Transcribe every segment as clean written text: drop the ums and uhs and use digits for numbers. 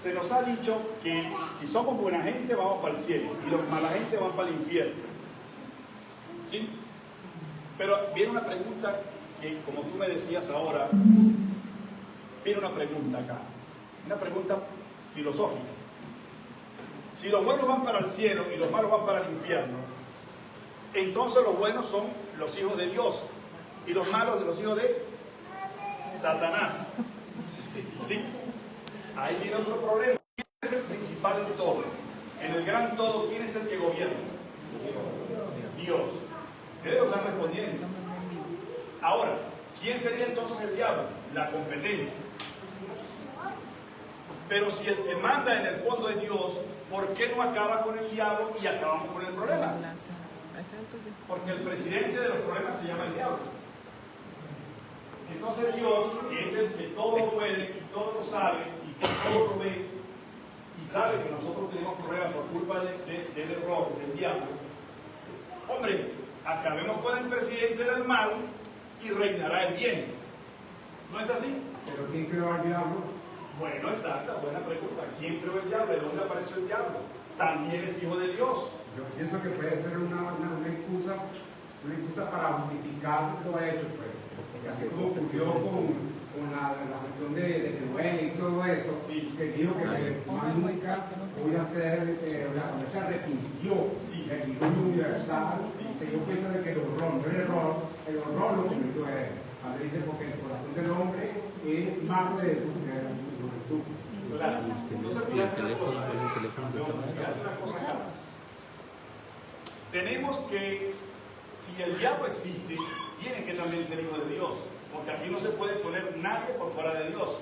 se nos ha dicho que si somos buena gente vamos para el cielo y los mala gente van para el infierno. ¿Sí? Pero viene una pregunta que, como tú me decías ahora, viene una pregunta acá, una pregunta filosófica. Si los buenos van para el cielo y los malos van para el infierno, entonces los buenos son los hijos de Dios y los malos de los hijos de Satanás. ¿Sí? Ahí viene otro problema. ¿Quién es el principal en todo? En el gran todo, ¿quién es el que gobierna? Dios. Ustedes lo están respondiendo. Ahora, ¿quién sería entonces el diablo? La competencia. Pero si el que manda en el fondo es Dios, ¿por qué no acaba con el diablo y acabamos con el problema? Porque el presidente de los problemas se llama el diablo. Entonces Dios, que es el que todo lo puede y todo lo sabe y que todo lo ve y sabe que nosotros tenemos problemas por culpa del error del diablo, hombre, acabemos con el presidente del mal y reinará el bien. ¿No es así? ¿Pero quién creó al diablo? Bueno, exacta, buena pregunta. ¿Quién creó el diablo? ¿De dónde apareció el diablo? También es hijo de Dios. Yo pienso que puede ser una excusa para justificar los hechos, pues. Porque así como ocurrió con la cuestión de Noé y todo eso, sí, que dijo que más nunca voy a hacer, cuando se arrepintió del diluvio universal, se dio cuenta de que el horror lo cometió él. Padre dice, porque el corazón del hombre es más de su juventud. Claro. Entonces, fíjate una cosa acá. Tenemos que, si el diablo existe, tiene que también ser hijo de Dios, porque aquí no se puede poner nadie por fuera de Dios,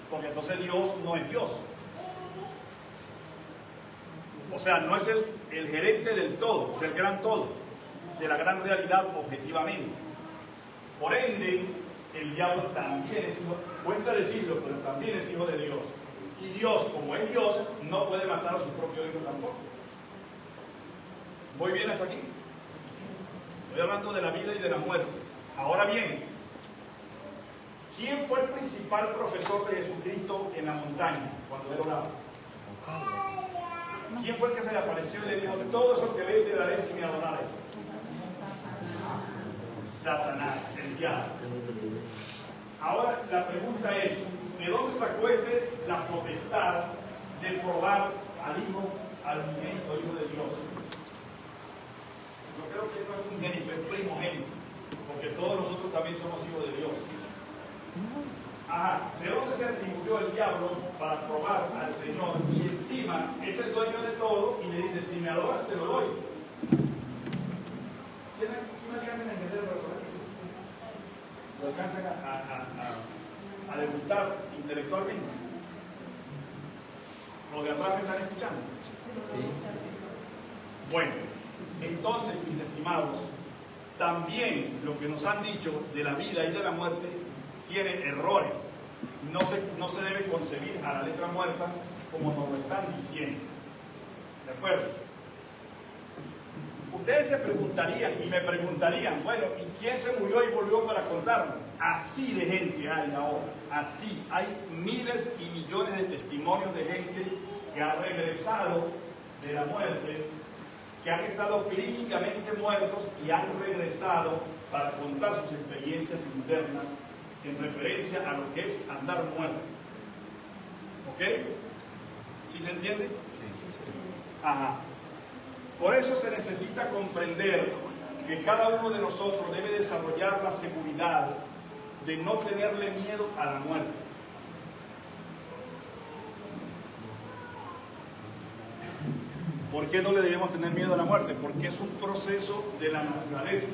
porque entonces Dios no es Dios. O sea, no es el gerente del todo, del gran todo, de la gran realidad objetivamente. Por ende, el diablo también es hijo, cuesta decirlo, pero también es hijo de Dios. Y Dios, como es Dios, no puede matar a su propio hijo tampoco. ¿Voy bien hasta aquí? Estoy hablando de la vida y de la muerte. Ahora bien, ¿quién fue el principal profesor de Jesucristo en la montaña cuando él oraba? ¿Quién fue el que se le apareció y le dijo, todo eso que ves te daré si me adorares? Satanás, el diablo. Ahora la pregunta es, ¿de dónde sacó la potestad de probar al hijo, al unigénito hijo de Dios? Yo creo que no es unigénito, es primogénito, porque todos nosotros también somos hijos de Dios. Ajá, ¿de dónde se atribuyó el diablo para probar al Señor? Y encima es el dueño de todo y le dice, si me adoras te lo doy. ¿Sí me alcanzan a entender el razonamiento? ¿Lo alcanzan a degustar intelectualmente? ¿Los de atrás me están escuchando? Sí. Bueno, entonces, mis estimados, también lo que nos han dicho de la vida y de la muerte tiene errores. No se debe concebir a la letra muerta como nos lo están diciendo. ¿De acuerdo? Ustedes se preguntarían y me preguntarían, bueno, ¿y quién se murió y volvió para contarlo? Así de gente hay ahora, así. Hay miles y millones de testimonios de gente que ha regresado de la muerte, que han estado clínicamente muertos y han regresado para contar sus experiencias internas en referencia a lo que es andar muerto. ¿Ok? ¿Sí se entiende? Sí. Ajá. Por eso se necesita comprender que cada uno de nosotros debe desarrollar la seguridad de no tenerle miedo a la muerte. ¿Por qué no le debemos tener miedo a la muerte? Porque es un proceso de la naturaleza.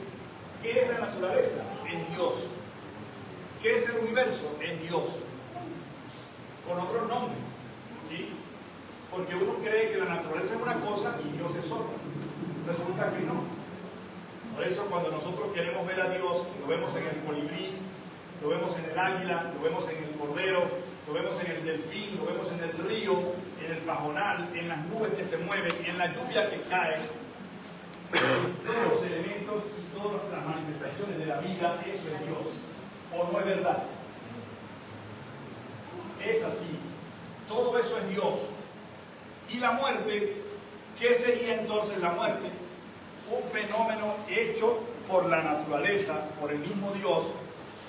¿Qué es la naturaleza? Es Dios. ¿Qué es el universo? Es Dios. Con otros nombres. ¿Sí? Porque uno cree que la naturaleza es una cosa y Dios es otra. Resulta que no. Por eso cuando nosotros queremos ver a Dios, lo vemos en el colibrí, lo vemos en el águila, lo vemos en el cordero, lo vemos en el delfín, lo vemos en el río, en el pajonal, en las nubes que se mueven, en la lluvia que cae. Todos los elementos y todas las manifestaciones de la vida, eso es Dios. ¿O no es verdad? Es así. Todo todo eso es Dios. Y la muerte, ¿qué sería entonces la muerte? Un fenómeno hecho por la naturaleza, por el mismo Dios,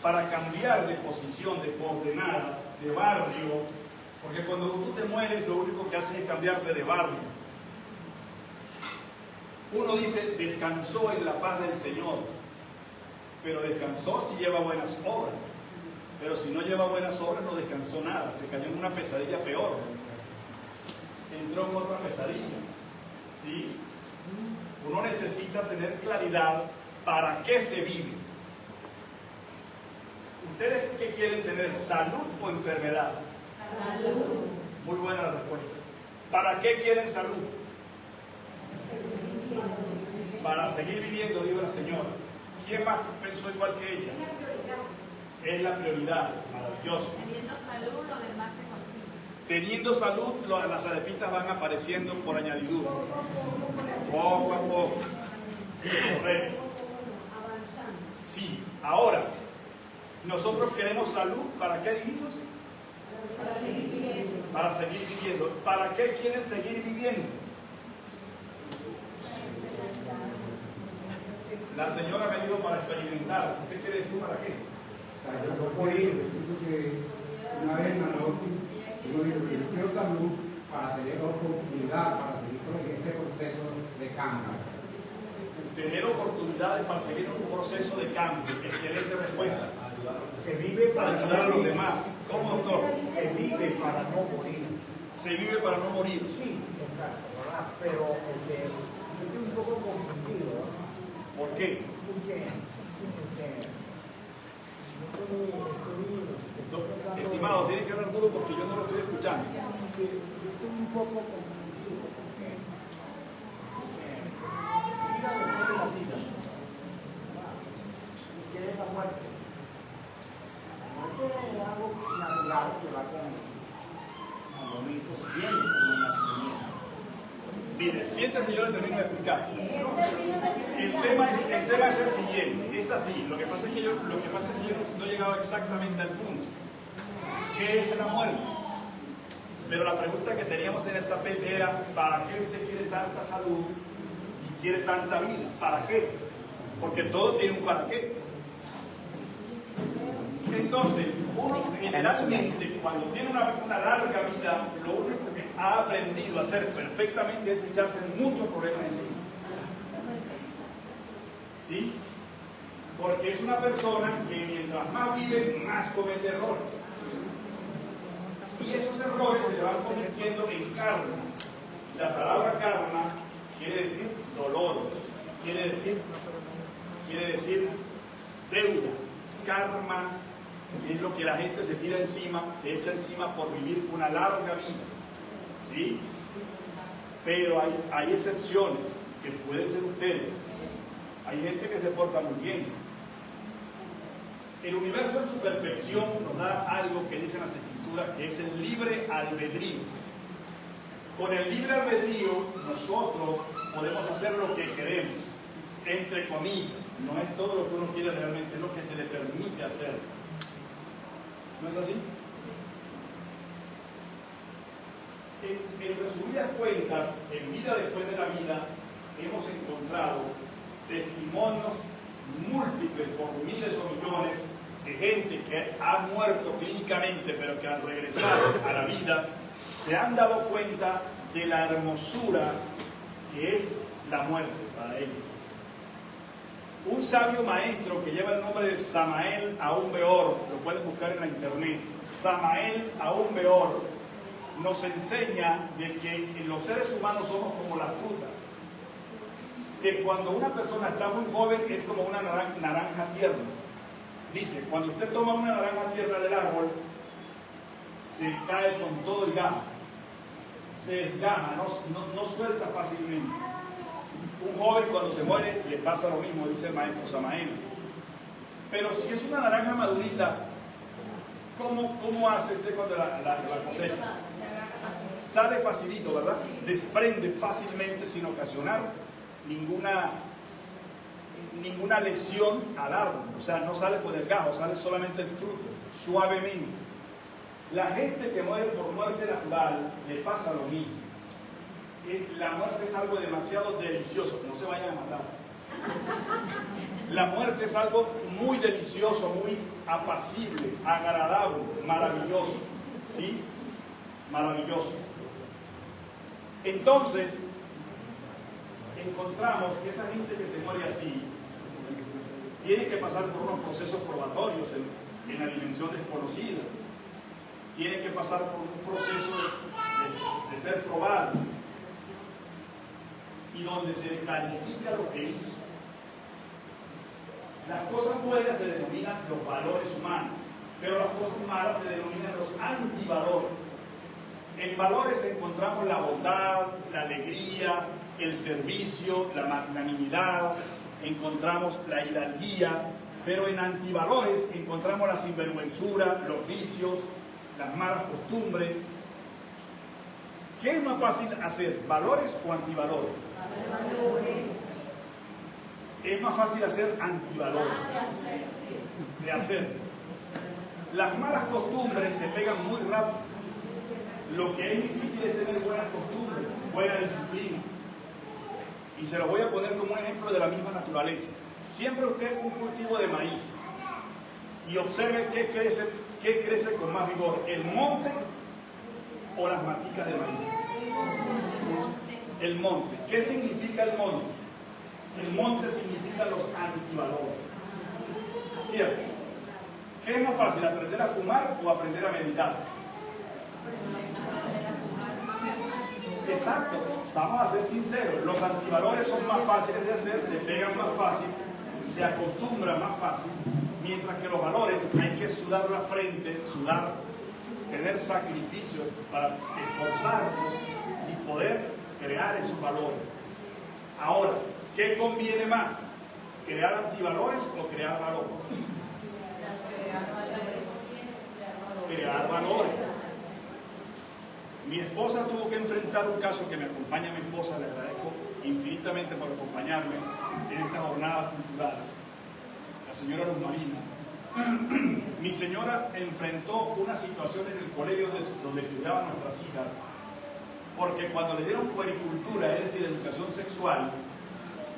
para cambiar de posición, de coordenada, de barrio, porque cuando tú te mueres lo único que haces es cambiarte de barrio. Uno dice, descansó en la paz del Señor, pero descansó si lleva buenas obras, pero si no lleva buenas obras no descansó nada, se cayó en una pesadilla peor, entró en otra pesadilla, ¿sí? Uno necesita tener claridad para qué se vive. ¿Ustedes qué quieren tener? ¿Salud o enfermedad? Salud. Muy buena la respuesta. ¿Para qué quieren salud? Para seguir viviendo, dijo la señora. ¿Quién más pensó igual que ella? Es la prioridad. Maravilloso. Teniendo salud, lo demás se consigue. Teniendo salud, las arepitas van apareciendo por añadidura. Poco a poco. Sí, correcto. Sí. Ahora, nosotros queremos salud. ¿Para qué dijimos? Para seguir viviendo. Para seguir viviendo. ¿Para qué quieren seguir viviendo? La señora me dijo para experimentar. ¿Qué quiere decir para qué? O sea, yo no puedo ir, que una vez en la dosis, uno dice que yo quiero salud para tener oportunidad para seguir con este proceso de cambio. Tener oportunidades para seguir un proceso de cambio. Excelente respuesta. Se vive para Ayudar a los demás. ¿Cómo, doctor? Se vive para no morir. Se vive para no morir. Sí, exacto, ¿verdad? Pero yo estoy un poco confundido, ¿verdad? ¿Por qué? Estimado, tiene que hablar duro porque yo no lo estoy escuchando. Yo estoy un poco confundido porque vida después de la vida. ¿Y qué es la muerte? La muerte es algo natural que va con lo mismo siguiente, con el nacimiento. Mire, siéntese, yo le termino de explicar. El tema es el siguiente, es así. Lo que pasa es que yo no he llegado exactamente al punto. ¿Qué es la muerte? Pero la pregunta que teníamos en el tapete era, ¿para qué usted quiere tanta salud y quiere tanta vida? ¿Para qué? Porque todo tiene un para qué. Entonces, uno generalmente, cuando tiene una larga vida, lo único que ha aprendido a hacer perfectamente es echarse muchos problemas encima. ¿Sí? Porque es una persona que mientras más vive, más comete errores. Y esos errores se le van convirtiendo en karma. La palabra karma quiere decir dolor, quiere decir deuda. Karma es lo que la gente se tira encima, se echa encima por vivir una larga vida. ¿Sí? Pero hay excepciones, que pueden ser ustedes. Hay gente que se porta muy bien. El universo en su perfección nos da algo que dicen las escrituras, que es el libre albedrío. Con el libre albedrío nosotros podemos hacer lo que queremos, entre comillas. No es todo lo que uno quiere realmente, es lo que se le permite hacer. ¿No es así? En resumidas cuentas, en Vida Después de la Vida, hemos encontrado testimonios múltiples por miles o millones de gente que ha muerto clínicamente, pero que al regresar a la vida se han dado cuenta de la hermosura que es la muerte para ellos. Un sabio maestro que lleva el nombre de Samael Aún Weor, lo pueden buscar en la internet, Samael Aún Weor, nos enseña de que los seres humanos somos como las frutas. Que cuando una persona está muy joven es como una naranja tierna. Dice, cuando usted toma una naranja tierna del árbol, se cae con todo el gajo, se desgaja, no suelta fácilmente. Un joven cuando se muere le pasa lo mismo, dice el maestro Samael. Pero si es una naranja madurita, ¿cómo hace usted cuando la cosecha? Sale facilito, ¿verdad? Desprende fácilmente sin ocasionar ninguna lesión al árbol. O sea, no sale con el gajo, sale solamente el fruto, suavemente. La gente que muere por muerte natural le pasa lo mismo. La muerte es algo demasiado delicioso, no se vayan a matar. La muerte es algo muy delicioso, muy apacible, agradable, maravilloso. ¿Sí? Maravilloso. Entonces, encontramos que esa gente que se muere así tiene que pasar por unos procesos probatorios en la dimensión desconocida. Tiene que pasar por un proceso de ser probado y donde se le califica lo que hizo. Las cosas buenas se denominan los valores humanos, pero las cosas malas se denominan los antivalores. En valores encontramos la bondad, la alegría, el servicio, la magnanimidad, encontramos la hidalguía, pero en antivalores encontramos la sinvergüenzura, los vicios, las malas costumbres. ¿Qué es más fácil hacer, valores o antivalores? Es más fácil hacer antivalores. De hacer. Las malas costumbres se pegan muy rápido. Lo que es difícil es tener buenas costumbres, buena disciplina. Y se lo voy a poner como un ejemplo de la misma naturaleza. Siempre usted un cultivo de maíz y observe qué crece con más vigor, el monte o las maticas de maíz. El monte. ¿Qué significa el monte? El monte significa los antivalores. ¿Cierto? ¿Qué es más fácil, aprender a fumar o aprender a meditar? Exacto, vamos a ser sinceros, los antivalores son más fáciles de hacer, se pegan más fácil, se acostumbran más fácil, mientras que los valores hay que sudar la frente, tener sacrificios para esforzarnos y poder crear esos valores. Ahora, ¿qué conviene más? ¿Crear antivalores o crear valores? Crear valores. Mi esposa tuvo que enfrentar un caso que me acompaña a mi esposa, le agradezco infinitamente por acompañarme en esta jornada cultural, la señora Luz Marina. Mi señora enfrentó una situación en el colegio donde estudiaban nuestras hijas, porque cuando le dieron puericultura, es decir, educación sexual,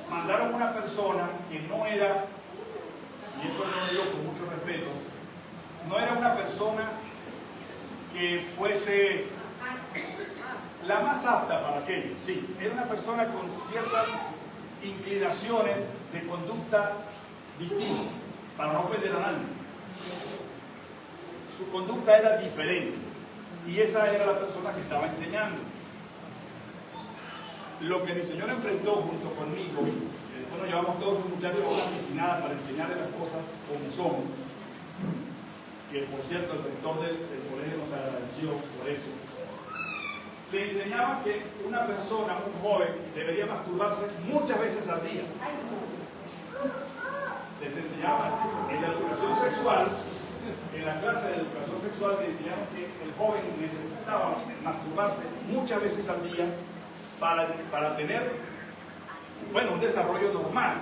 mandaron una persona que no era, y eso lo digo con mucho respeto, no era una persona que fuese la más apta para aquello, sí, era una persona con ciertas inclinaciones de conducta distintas, para no ofender a nadie. Su conducta era diferente y esa era la persona que estaba enseñando. Lo que mi señora enfrentó junto conmigo, bueno, llevamos todos los muchachos a una piscinada para enseñarle las cosas como son, que por cierto el rector del colegio nos agradeció por eso. Le enseñaban que una persona, un joven, debería masturbarse muchas veces al día. Les enseñaban en la educación sexual, en la clase de educación sexual, le enseñaron que el joven necesitaba masturbarse muchas veces al día para tener, bueno, un desarrollo normal.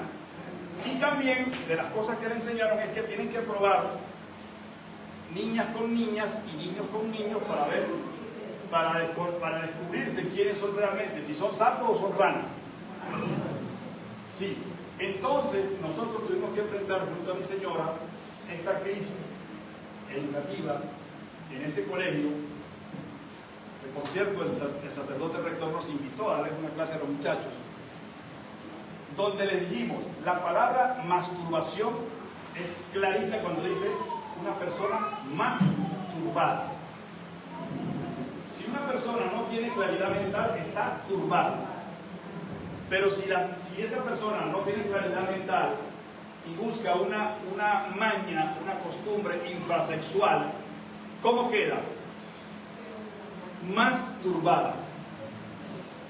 Y también de las cosas que le enseñaron es que tienen que probar niñas con niñas y niños con niños para descubrirse quiénes son realmente, si son sapos o son ranas. Sí. Entonces nosotros tuvimos que enfrentar junto a mi señora esta crisis educativa en ese colegio, que por cierto el sacerdote rector nos invitó a darles una clase a los muchachos, donde les dijimos, la palabra masturbación es clarita cuando dice una persona más turbada. Si una persona no tiene claridad mental, está turbada. Pero si esa persona no tiene claridad mental y busca una maña, una costumbre infrasexual, ¿cómo queda? Más turbada.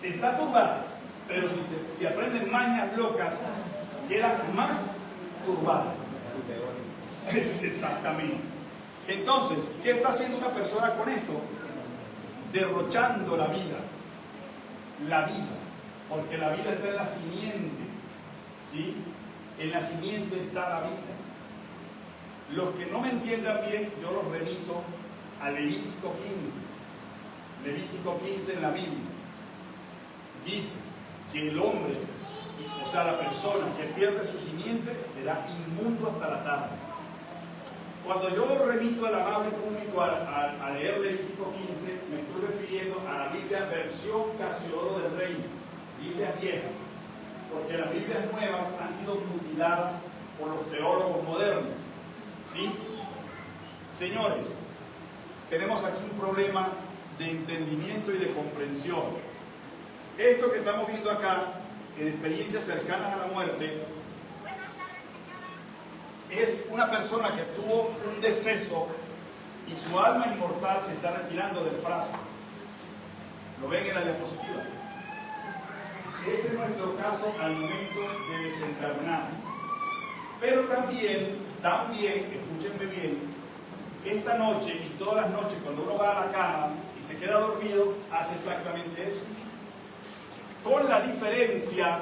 Está turbada, pero si aprenden mañas locas, queda más turbada. Exactamente. Entonces, ¿qué está haciendo una persona con esto? Derrochando la vida. La vida. Porque la vida está en la simiente. ¿Sí? En la simiente está la vida. Los que no me entiendan bien, yo los remito a Levítico 15. Levítico 15 en la Biblia dice que el hombre, o sea, la persona que pierde su simiente, será inmundo hasta la tarde. Cuando yo remito al amable público a leer Levítico 15, me estoy refiriendo a la Biblia versión Casiodoro del Reino, Biblias viejas, porque las Biblias nuevas han sido mutiladas por los teólogos modernos. ¿Sí? Señores, tenemos aquí un problema de entendimiento y de comprensión. Esto que estamos viendo acá, en experiencias cercanas a la muerte, es una persona que tuvo un deceso y su alma inmortal se está retirando del frasco. ¿Lo ven en la diapositiva? Ese es nuestro caso al momento de desencarnar. Pero también, escúchenme bien, esta noche y todas las noches cuando uno va a la cama y se queda dormido, hace exactamente eso. Con la diferencia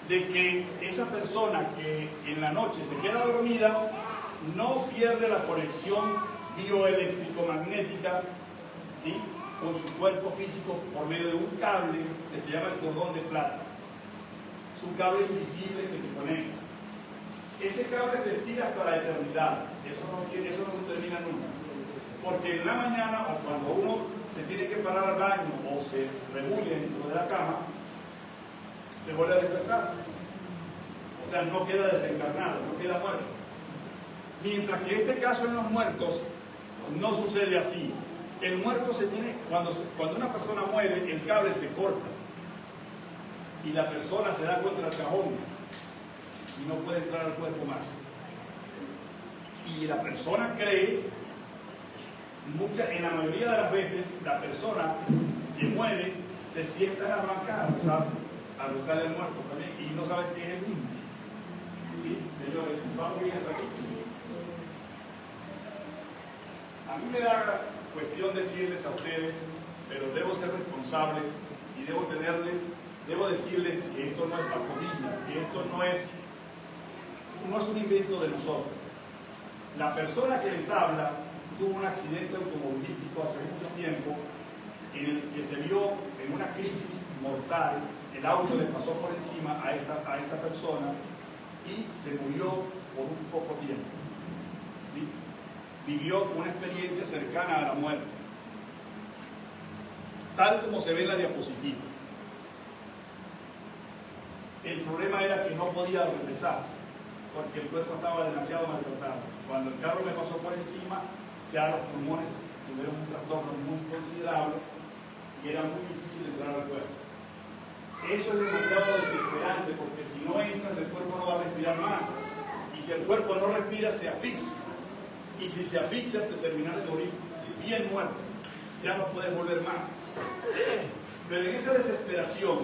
de que esa persona que en la noche se queda dormida no pierde la conexión bioeléctrico-magnética, ¿sí?, con su cuerpo físico por medio de un cable que se llama el cordón de plata. Es un cable invisible que te conecta. Ese cable se estira hasta la eternidad. Eso no se termina nunca. Porque en la mañana, o cuando uno se tiene que parar al baño o se rebulle dentro de la cama, se vuelve a despertar. O sea, no queda desencarnado, no queda muerto. Mientras que este caso en los muertos no sucede así. El muerto se tiene, cuando una persona muere, el cable se corta y la persona se da contra el cajón y no puede entrar al cuerpo más. Y la persona cree, en la mayoría de las veces, la persona que muere se sienta en la banca a rezar el muerto también y no sabe que es el mismo. ¿Sí, señores? ¿Vamos bien hasta aquí? A mí me da cuestión decirles a ustedes, pero debo ser responsable y debo decirles que esto no es pacotilla, que esto no es un invento de nosotros. La persona que les habla tuvo un accidente automovilístico hace mucho tiempo en el que se vio en una crisis mortal. El auto le pasó por encima a esta persona y se murió por un poco tiempo. ¿Sí? Vivió una experiencia cercana a la muerte, tal como se ve en la diapositiva. El problema era que no podía regresar porque el cuerpo estaba demasiado maltratado. Cuando el carro me pasó por encima, ya los pulmones tuvieron un trastorno muy considerable y era muy difícil entrar al cuerpo. Eso es demasiado desesperante porque si no entras, el cuerpo no va a respirar más. Y si el cuerpo no respira, se asfixia. Y si se asfixia, te terminas de morir bien muerto. Ya no puedes volver más. Pero en esa desesperación,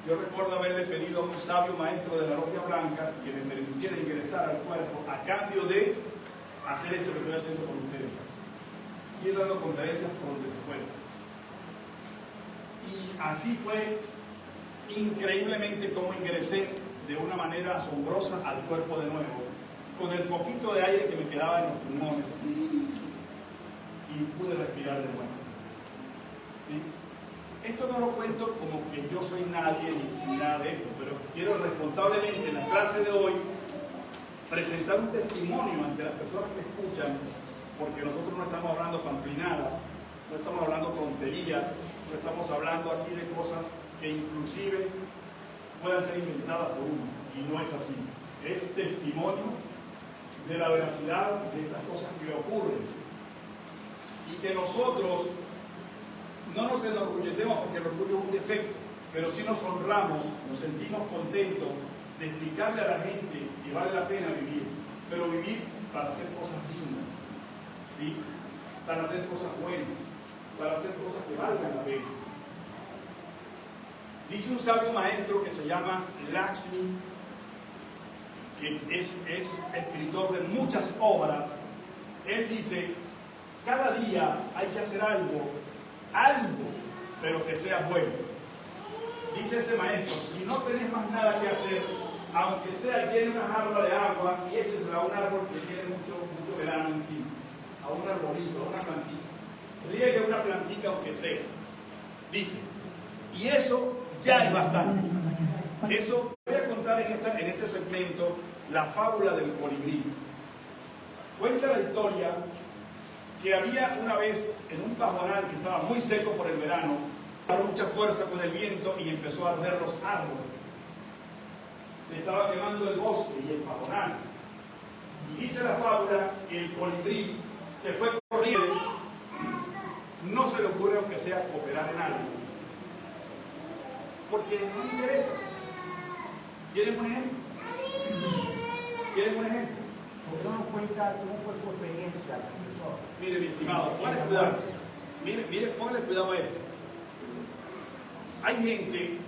yo recuerdo haberle pedido a un sabio maestro de la Logia Blanca que me permitiera ingresar al cuerpo a cambio de hacer esto que estoy haciendo con ustedes. Y he dado conferencias por donde se pueda. Y así fue increíblemente como ingresé de una manera asombrosa al cuerpo de nuevo, con el poquito de aire que me quedaba en los pulmones, y pude respirar de nuevo. ¿Sí? Esto no lo cuento como que yo soy nadie ni nada de esto, pero quiero responsablemente en la clase de hoy presentar un testimonio ante las personas que escuchan, porque nosotros no estamos hablando pamplinadas, no estamos hablando tonterías, no estamos hablando aquí de cosas que inclusive puedan ser inventadas por uno, y no es así. Es testimonio de la veracidad de estas cosas que ocurren y que nosotros no nos enorgullecemos porque el orgullo es un defecto, pero sí nos honramos, nos sentimos contentos de explicarle a la gente que vale la pena vivir, pero vivir para hacer cosas dignas, ¿sí? Para hacer cosas buenas, para hacer cosas que valgan la pena. Dice un sabio maestro que se llama Lakshmi, que es escritor de muchas obras. Él dice: cada día hay que hacer algo, pero que sea bueno. Dice ese maestro: si no tenés más nada que hacer, aunque sea llene una jarra de agua y échesela a un árbol que tiene mucho verano encima, a un arbolito, a una plantita. Riegue una plantita aunque sea. Dice. Y eso ya es bastante. Eso voy a contar en este segmento la fábula del colibrí. Cuenta la historia que había una vez en un pajonal que estaba muy seco por el verano, agarró mucha fuerza con el viento y empezó a arder los árboles. Se estaba quemando el bosque y el pajonal. Y dice la fábula que el colibrí se fue corriendo, no se le ocurre aunque sea cooperar en algo, porque no le interesa. ¿Quieren un ejemplo? ¿Quieren un ejemplo? ¿Por qué no nos cuenta cómo fue su experiencia, profesor? Mire, mi estimado, póngale cuidado. Mire, póngale cuidado a esto. Hay gente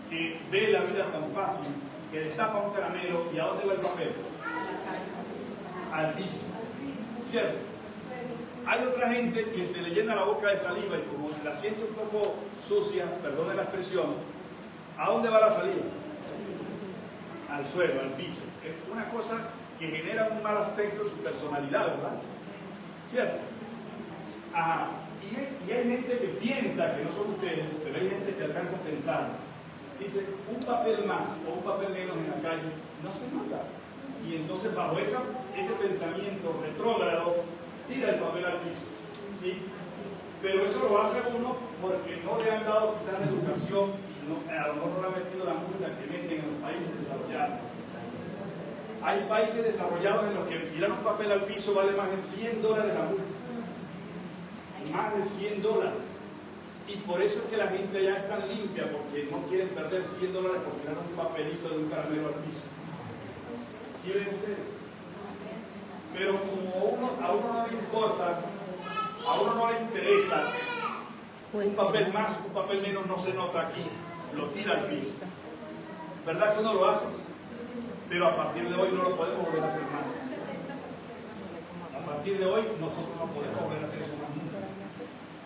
que ve la vida tan fácil que destapa un caramelo y ¿a dónde va el papel? Al piso. ¿Cierto? Hay otra gente que se le llena la boca de saliva y como la siente un poco sucia, perdone la expresión, ¿a dónde va la saliva? Al suelo, al piso. Es una cosa que genera un mal aspecto en su personalidad, ¿verdad? ¿Cierto? Ajá. Y hay gente que piensa, que no son ustedes, pero hay gente que alcanza a pensar. Dice, un papel más o un papel menos en la calle no se nota. Y entonces bajo ese pensamiento retrógrado, tira el papel al piso. ¿Sí? Pero eso lo hace uno porque no le han dado quizás la educación y a lo mejor no le han metido la multa que meten en los países desarrollados. Hay países desarrollados en los que tirar un papel al piso vale más de $100 la multa. Más de $100. Y por eso es que la gente allá es tan limpia, porque no quieren perder $100 por tirar un papelito de un caramelo al piso. ¿Sí ven ustedes? Pero como a uno no le importa, a uno no le interesa, un papel más, un papel menos no se nota aquí, lo tira al piso. ¿Verdad que uno lo hace? Pero a partir de hoy no lo podemos volver a hacer más. A partir de hoy nosotros no podemos volver a hacer eso más.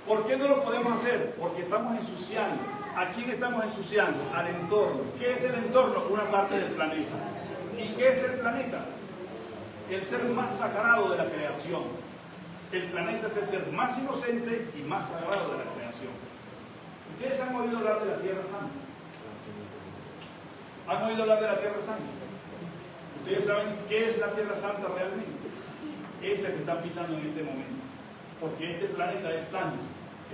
¿Por qué no lo podemos hacer? Porque estamos ensuciando. ¿A quién estamos ensuciando? Al entorno. ¿Qué es el entorno? Una parte del planeta. ¿Y qué es el planeta? El ser más sagrado de la creación. El planeta es el ser más inocente y más sagrado de la creación. ¿Ustedes han oído hablar de la Tierra Santa? ¿Han oído hablar de la Tierra Santa? ¿Ustedes saben qué es la Tierra Santa realmente? Esa que están pisando en este momento. Porque este planeta es santo,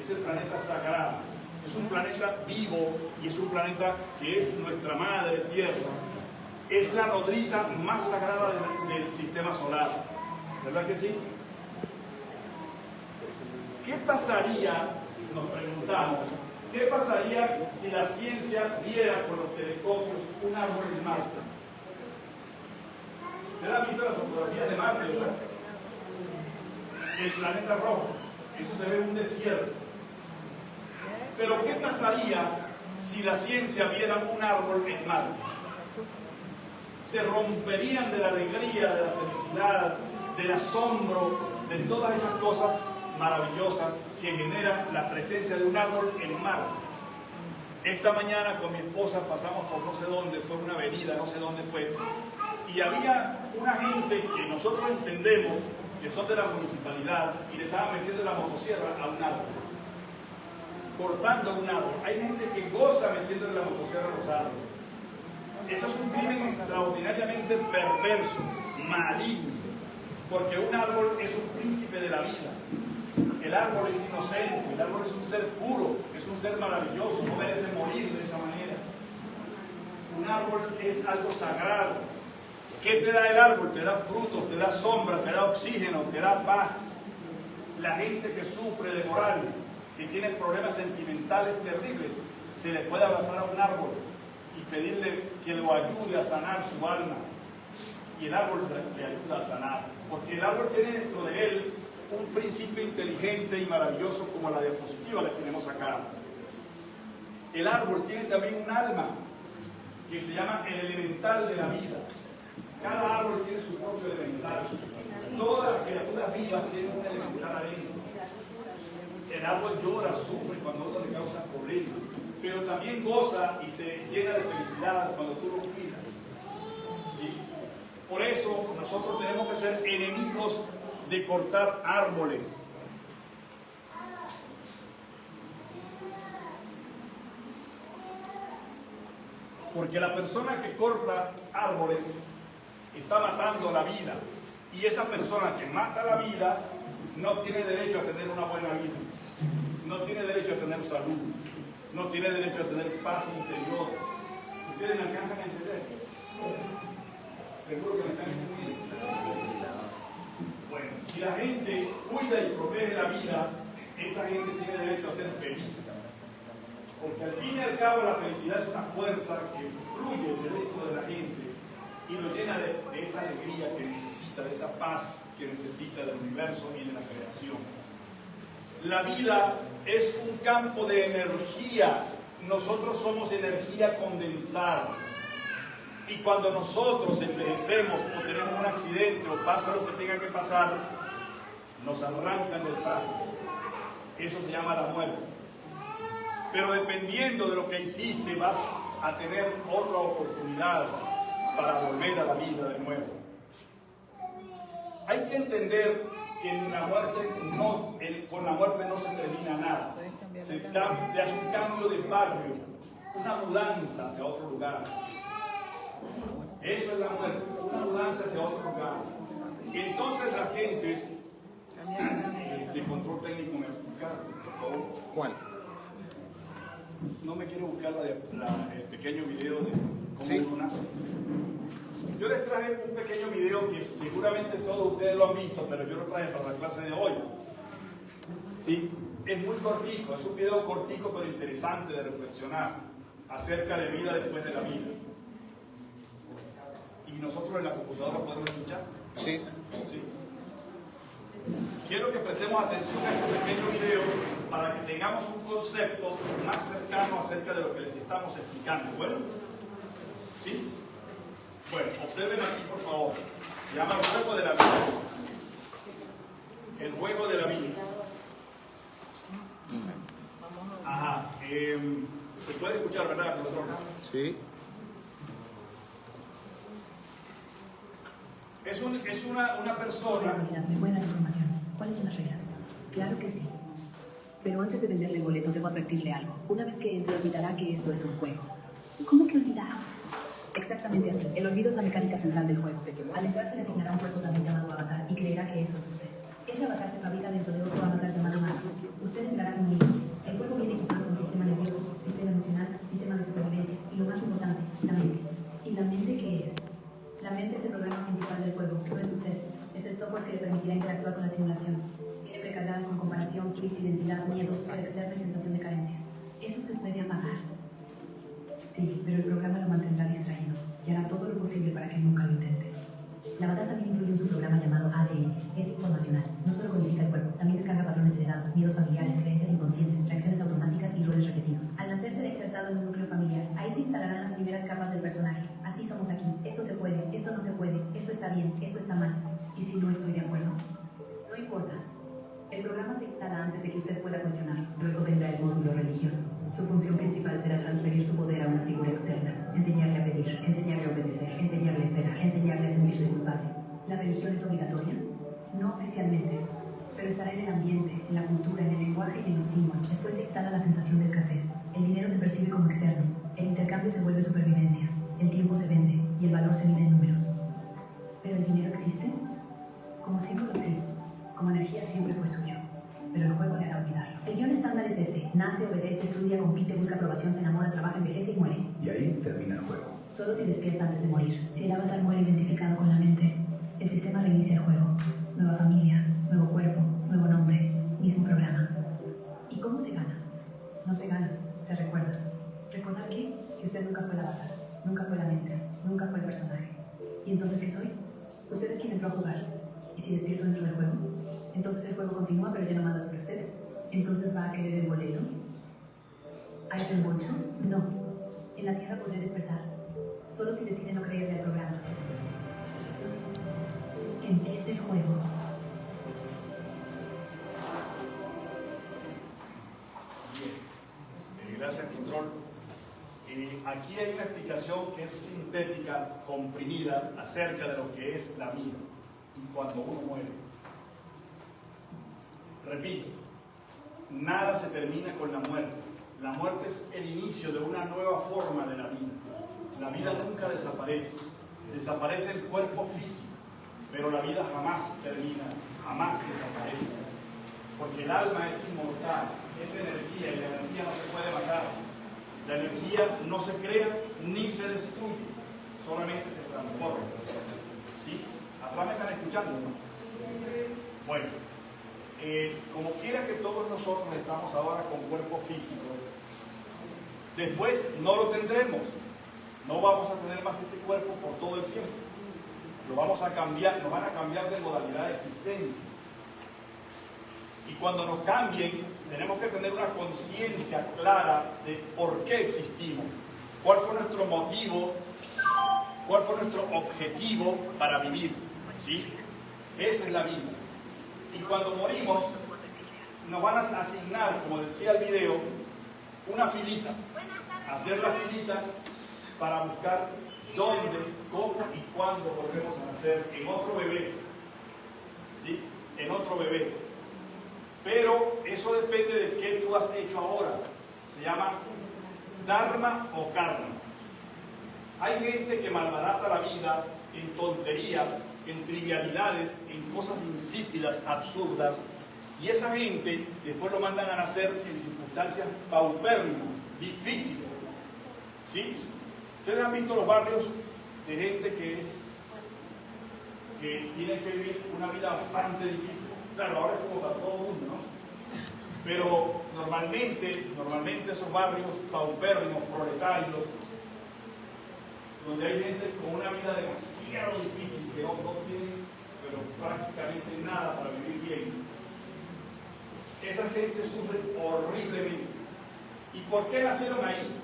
es el planeta sagrado, es un planeta vivo y es un planeta que es nuestra madre tierra. Es la nodriza más sagrada del sistema solar. ¿Verdad que sí? ¿Qué pasaría, nos preguntamos, qué pasaría si la ciencia viera con los telescopios un árbol en Marte? ¿Ustedes han visto las fotografías de Marte, verdad? El planeta rojo, eso se ve en un desierto. Pero ¿qué pasaría si la ciencia viera un árbol en Marte? Se romperían de la alegría, de la felicidad, del asombro, de todas esas cosas maravillosas que genera la presencia de un árbol en Marte. Esta mañana con mi esposa pasamos por no sé dónde, fue una avenida, no sé dónde fue, y había una gente que nosotros entendemos que son de la municipalidad y le estaban metiendo la motosierra a un árbol, cortando un árbol. Hay gente que goza metiéndole la motosierra a los árboles. Eso es un crimen extraordinariamente perverso, maligno, porque un árbol es un príncipe de la vida. El árbol es inocente, el árbol es un ser puro, es un ser maravilloso, no merece morir de esa manera. Un árbol es algo sagrado. ¿Qué te da el árbol? Te da frutos, te da sombra, te da oxígeno, te da paz. La gente que sufre de moral, que tiene problemas sentimentales terribles, se le puede abrazar a un árbol y pedirle que lo ayude a sanar su alma. Y el árbol le ayuda a sanar, porque el árbol tiene dentro de él un principio inteligente y maravilloso como la diapositiva que tenemos acá. El árbol tiene también un alma que se llama el elemental de la vida. Cada árbol tiene su propio elemental. Todas las criaturas vivas tienen un elemental adentro. El árbol llora, sufre cuando uno le causa problemas, pero también goza y se llena de felicidad cuando tú lo cuidas. ¿Sí? Por eso nosotros tenemos que ser enemigos de cortar árboles. Porque la persona que corta árboles está matando la vida. Y esa persona que mata la vida no tiene derecho a tener una buena vida. No tiene derecho a tener salud. No tiene derecho a tener paz interior. ¿Ustedes me alcanzan a entender? Seguro que me están entendiendo. Bueno, si la gente cuida y protege la vida, esa gente tiene derecho a ser feliz. Porque al fin y al cabo la felicidad es una fuerza que fluye dentro de la gente y lo llena de esa alegría que necesita, de esa paz que necesita del universo y de la creación. La vida es un campo de energía. Nosotros somos energía condensada. Y cuando nosotros envejecemos o tenemos un accidente o pasa lo que tenga que pasar, nos arrancan del traje. Eso se llama la muerte. Pero dependiendo de lo que hiciste, vas a tener otra oportunidad para volver a la vida de nuevo. Hay que entender que en la muerte con la muerte no se termina nada. Se hace un cambio de barrio, una mudanza hacia otro lugar. Eso es la muerte, una mudanza hacia otro lugar. Y entonces la gente es... control técnico, ¿me buscar, por favor? ¿Cuál? No me quiero buscar el pequeño video de cómo uno nace. Yo les traje un pequeño video que seguramente todos ustedes lo han visto, pero yo lo traje para la clase de hoy. ¿Sí? Es muy cortico, es un video cortico pero interesante de reflexionar acerca de vida después de la vida. ¿Y nosotros en la computadora podemos escuchar? Sí. Sí. Quiero que prestemos atención a este pequeño video para que tengamos un concepto más cercano acerca de lo que les estamos explicando. ¿Bueno? ¿Sí? Bueno, observen aquí por favor. Se llama el juego de la vida. El juego de la vida. Ajá. Se puede escuchar, ¿verdad, profesor? Sí. Es una persona... ¿Me puede dar información? ¿Cuáles son las reglas? Claro que sí. Pero antes de venderle el boleto, debo advertirle algo. Una vez que entre, olvidará que esto es un juego. ¿Cómo que olvidará? Exactamente así. El olvido es la mecánica central del juego. Al entrar se le asignará un cuerpo también llamado avatar y creerá que eso es usted. Ese avatar se fabrica dentro de otro avatar llamado Mano. Usted entrará conmigo. El cuerpo viene equipado con sistema nervioso, sistema emocional, sistema de supervivencia y lo más importante, la mente. ¿Y la mente qué es? La mente es el programa principal del juego, no es usted. Es el software que le permitirá interactuar con la simulación. Viene precargada con comparación, juicio, identidad, miedo, búsqueda externa y sensación de carencia. Eso se puede apagar. Sí, pero el programa lo mantendrá distraído y hará todo lo posible para que nunca lo intente. La avatar también incluye un subprograma llamado ADN. Es informacional. No solo codifica el cuerpo, también descarga patrones heredados, miedos familiares, creencias inconscientes, reacciones automáticas y roles repetidos. Al nacer será insertado en un núcleo familiar. Ahí se instalarán las primeras capas del personaje. Así somos aquí. Esto se puede, esto no se puede, esto está bien, esto está mal. ¿Y si no estoy de acuerdo? No importa. El programa se instala antes de que usted pueda cuestionarlo. Luego vendrá el módulo religión. Su función principal será transferir su poder a una figura externa, enseñarle a pedir, enseñarle a obedecer, enseñarle a esperar, enseñarle a sentirse culpable. ¿La religión es obligatoria? No oficialmente, pero estará en el ambiente, en la cultura, en el lenguaje y en los símbolos. Después se instala la sensación de escasez. El dinero se percibe como externo, el intercambio se vuelve supervivencia, el tiempo se vende y el valor se mide en números. ¿Pero el dinero existe? Como símbolo sí, como energía siempre fue suyo. Pero el juego le hará olvidarlo. El guión estándar es este: nace, obedece, estudia, compite, busca aprobación, se enamora, trabaja, envejece y muere. Y ahí termina el juego. Solo si despierta antes de morir. Si el avatar muere identificado con la mente, el sistema reinicia el juego. Nueva familia, nuevo cuerpo, nuevo nombre, mismo programa. ¿Y cómo se gana? No se gana, se recuerda. ¿Recordar qué? Que usted nunca fue el avatar, nunca fue la mente, nunca fue el personaje. ¿Y entonces qué soy? Usted es quien entró a jugar. ¿Y si despierto dentro del juego? Entonces el juego continúa, pero ya no manda sobre usted. ¿Entonces va a querer el boleto? ¿Hay reembolso? No. En la Tierra podré despertar. Solo si decide no creerle al programa. Que empiece el juego. Bien. Gracias, Control. Aquí hay una explicación que es sintética, comprimida, acerca de lo que es la vida y cuando uno muere. Repito, nada se termina con la muerte. La muerte es el inicio de una nueva forma de la vida. La vida nunca desaparece. Desaparece el cuerpo físico, pero la vida jamás termina, jamás desaparece. Porque el alma es inmortal, es energía y la energía no se puede matar. La energía no se crea ni se destruye, solamente se transforma. ¿Sí? Atrás me están escuchando, ¿no? Bueno, como quiera que todos nosotros estamos ahora con cuerpo físico, después no lo tendremos. No vamos a tener más este cuerpo por todo el tiempo. Lo vamos a cambiar, nos van a cambiar de modalidad de existencia. Y cuando nos cambien, tenemos que tener una conciencia clara de por qué existimos, cuál fue nuestro motivo, cuál fue nuestro objetivo para vivir. ¿Sí? Esa es la vida. Y cuando morimos, nos van a asignar, como decía el video, una filita. Hacer la filita para buscar dónde, cómo y cuándo volvemos a nacer en otro bebé. ¿Sí? En otro bebé. Pero eso depende de qué tú has hecho ahora. Se llama dharma o karma. Hay gente que malbarata la vida en tonterías, en trivialidades, en cosas insípidas, absurdas. Y esa gente después lo mandan a nacer en circunstancias paupérrimas, difíciles. ¿Sí? Ustedes han visto los barrios de gente que tiene que vivir una vida bastante difícil. Claro, ahora es como para todo el mundo, ¿no? Pero normalmente esos barrios paupérrimos, proletarios, donde hay gente con una vida demasiado difícil, que no tienen pero prácticamente nada para vivir bien, esa gente sufre horriblemente. ¿Y por qué nacieron ahí?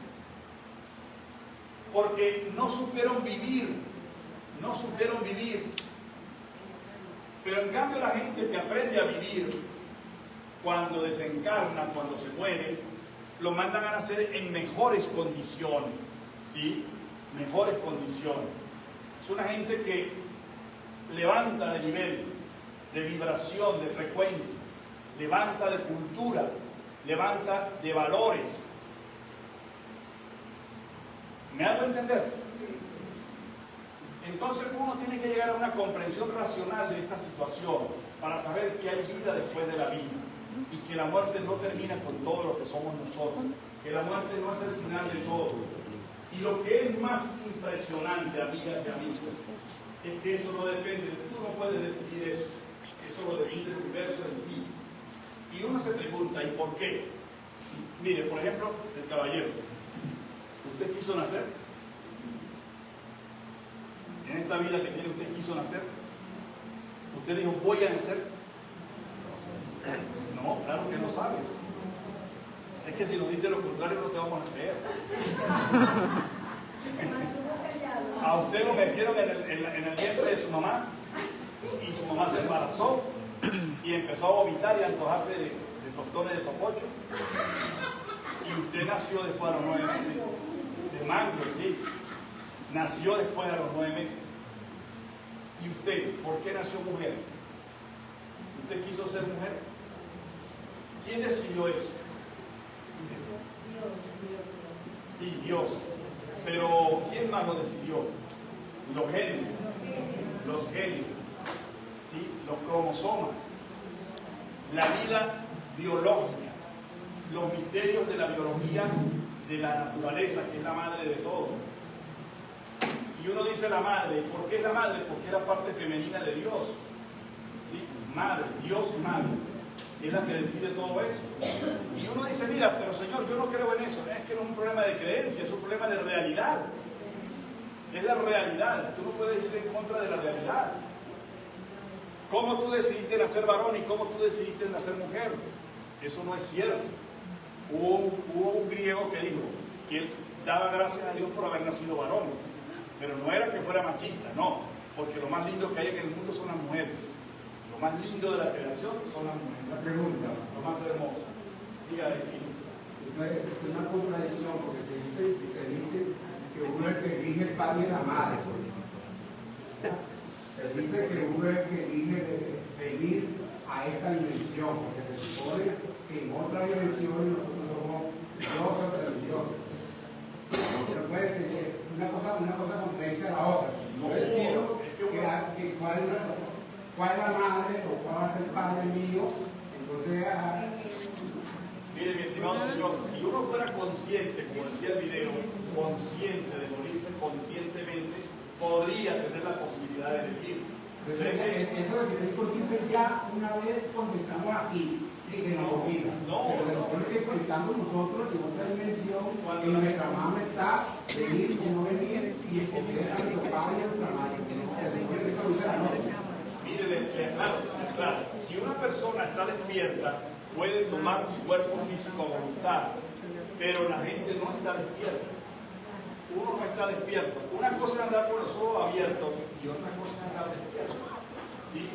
Porque no supieron vivir, Pero en cambio la gente que aprende a vivir, cuando desencarna, cuando se muere, lo mandan a nacer en mejores condiciones, ¿sí? Mejores condiciones. Es una gente que levanta de nivel, de vibración, de frecuencia, levanta de cultura, levanta de valores. ¿Me hago entender? Entonces uno tiene que llegar a una comprensión racional de esta situación para saber que hay vida después de la vida y que la muerte no termina con todo lo que somos nosotros, que la muerte no es el final de todo. Y lo que es más impresionante, amigas y amigos, es que eso no depende, tú no puedes decidir eso, eso lo decide el universo en ti. Y uno se pregunta, ¿y por qué? Mire, por ejemplo, el caballero, ¿usted quiso nacer? En esta vida que tiene, ¿usted quiso nacer? ¿Usted dijo, voy a nacer? No, claro que no sabes. Es que si nos dice lo contrario no te vamos a creer. A usted lo metieron en el vientre de su mamá y su mamá se embarazó y empezó a vomitar y a antojarse de tostones de topocho. Y usted nació después de los 9 meses. De mango, sí. Nació después de los 9 meses. ¿Y usted, por qué nació mujer? ¿Usted quiso ser mujer? ¿Quién decidió eso? Sí, Dios. Pero ¿quién más lo decidió? Los genes. Los genes. ¿Sí? Los cromosomas. La vida biológica. Los misterios de la biología de la naturaleza, que es la madre de todo. Y uno dice la madre. ¿Por qué es la madre? Porque es la parte femenina de Dios. ¿Sí? Madre, Dios madre. Es la que decide todo eso. Y uno dice, mira, pero Señor, yo no creo en eso. Es que no es un problema de creencia, es un problema de realidad. Es la realidad. Tú no puedes ir en contra de la realidad. ¿Cómo tú decidiste nacer varón y cómo tú decidiste nacer mujer? Eso no es cierto. Hubo un griego que dijo que él daba gracias a Dios por haber nacido varón. Pero no era que fuera machista, no. Porque lo más lindo que hay en el mundo son las mujeres. Lo más lindo de la creación son las mujeres. Una pregunta. Lo más hermoso. Dígale, es una contradicción porque se dice que uno es el que elige el padre y la madre. Se dice que uno es el que elige venir a esta dimensión, porque se supone que en otra dimensión nosotros somos dioses religiosos. No puede ser una cosa contradice a la otra. No decido cuál es la madre o cuál va a ser el padre mío, entonces... Mire, mi estimado señor, si uno fuera consciente, como decía el video, consciente de morirse conscientemente, podría tener la posibilidad de elegir. Eso de que estoy consciente ya una vez cuando estamos aquí y se nos olvida. No. Pero se supone que contando nosotros en otra dimensión, en nuestra mano está venir o no venir y escoger a nuestro padre y a nuestra madre. Se supone que esto lo dice la noche. Mire, claro, si una persona está despierta, puede tomar su cuerpo físico a voluntad, pero la gente no está despierta. Uno no está despierto. Una cosa es andar con los ojos abiertos y otra cosa es andar despierto. ¿Sí?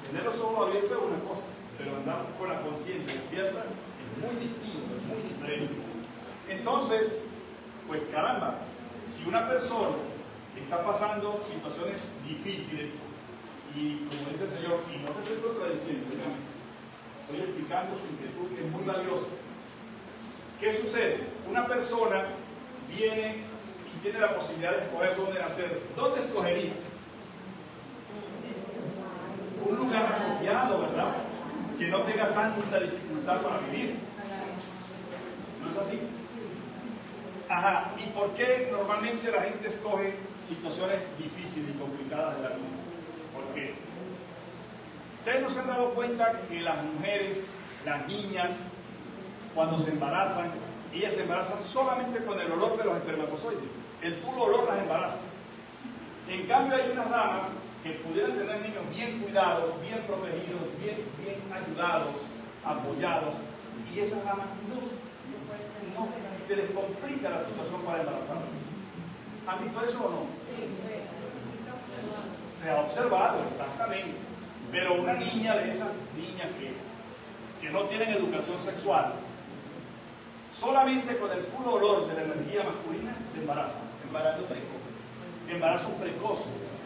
Tener los ojos abiertos es una cosa, pero andar con la conciencia despierta es muy distinto, es muy diferente. Entonces, pues caramba, si una persona está pasando situaciones difíciles, y como dice el Señor, y no te estoy contradiciendo, estoy explicando su inquietud, que es muy valiosa. ¿Qué sucede? Una persona viene y tiene la posibilidad de escoger dónde nacer. ¿Dónde escogería? Un lugar apropiado, ¿verdad? Que no tenga tanta dificultad para vivir. ¿No es así? Ajá. ¿Y por qué normalmente la gente escoge situaciones difíciles y complicadas de la vida? ¿Por qué? Ustedes no se han dado cuenta que las mujeres, las niñas, cuando se embarazan, ellas se embarazan solamente con el olor de los espermatozoides. El puro olor las embaraza. En cambio hay unas damas que pudieran tener niños bien cuidados, bien protegidos, bien ayudados, apoyados, y esas damas no, se les complica la situación para embarazarse. ¿Han visto eso o no? Se ha observado, exactamente. Pero una niña de esas niñas que no tienen educación sexual, solamente con el puro olor de la energía masculina se embarazan. Embarazo precoz.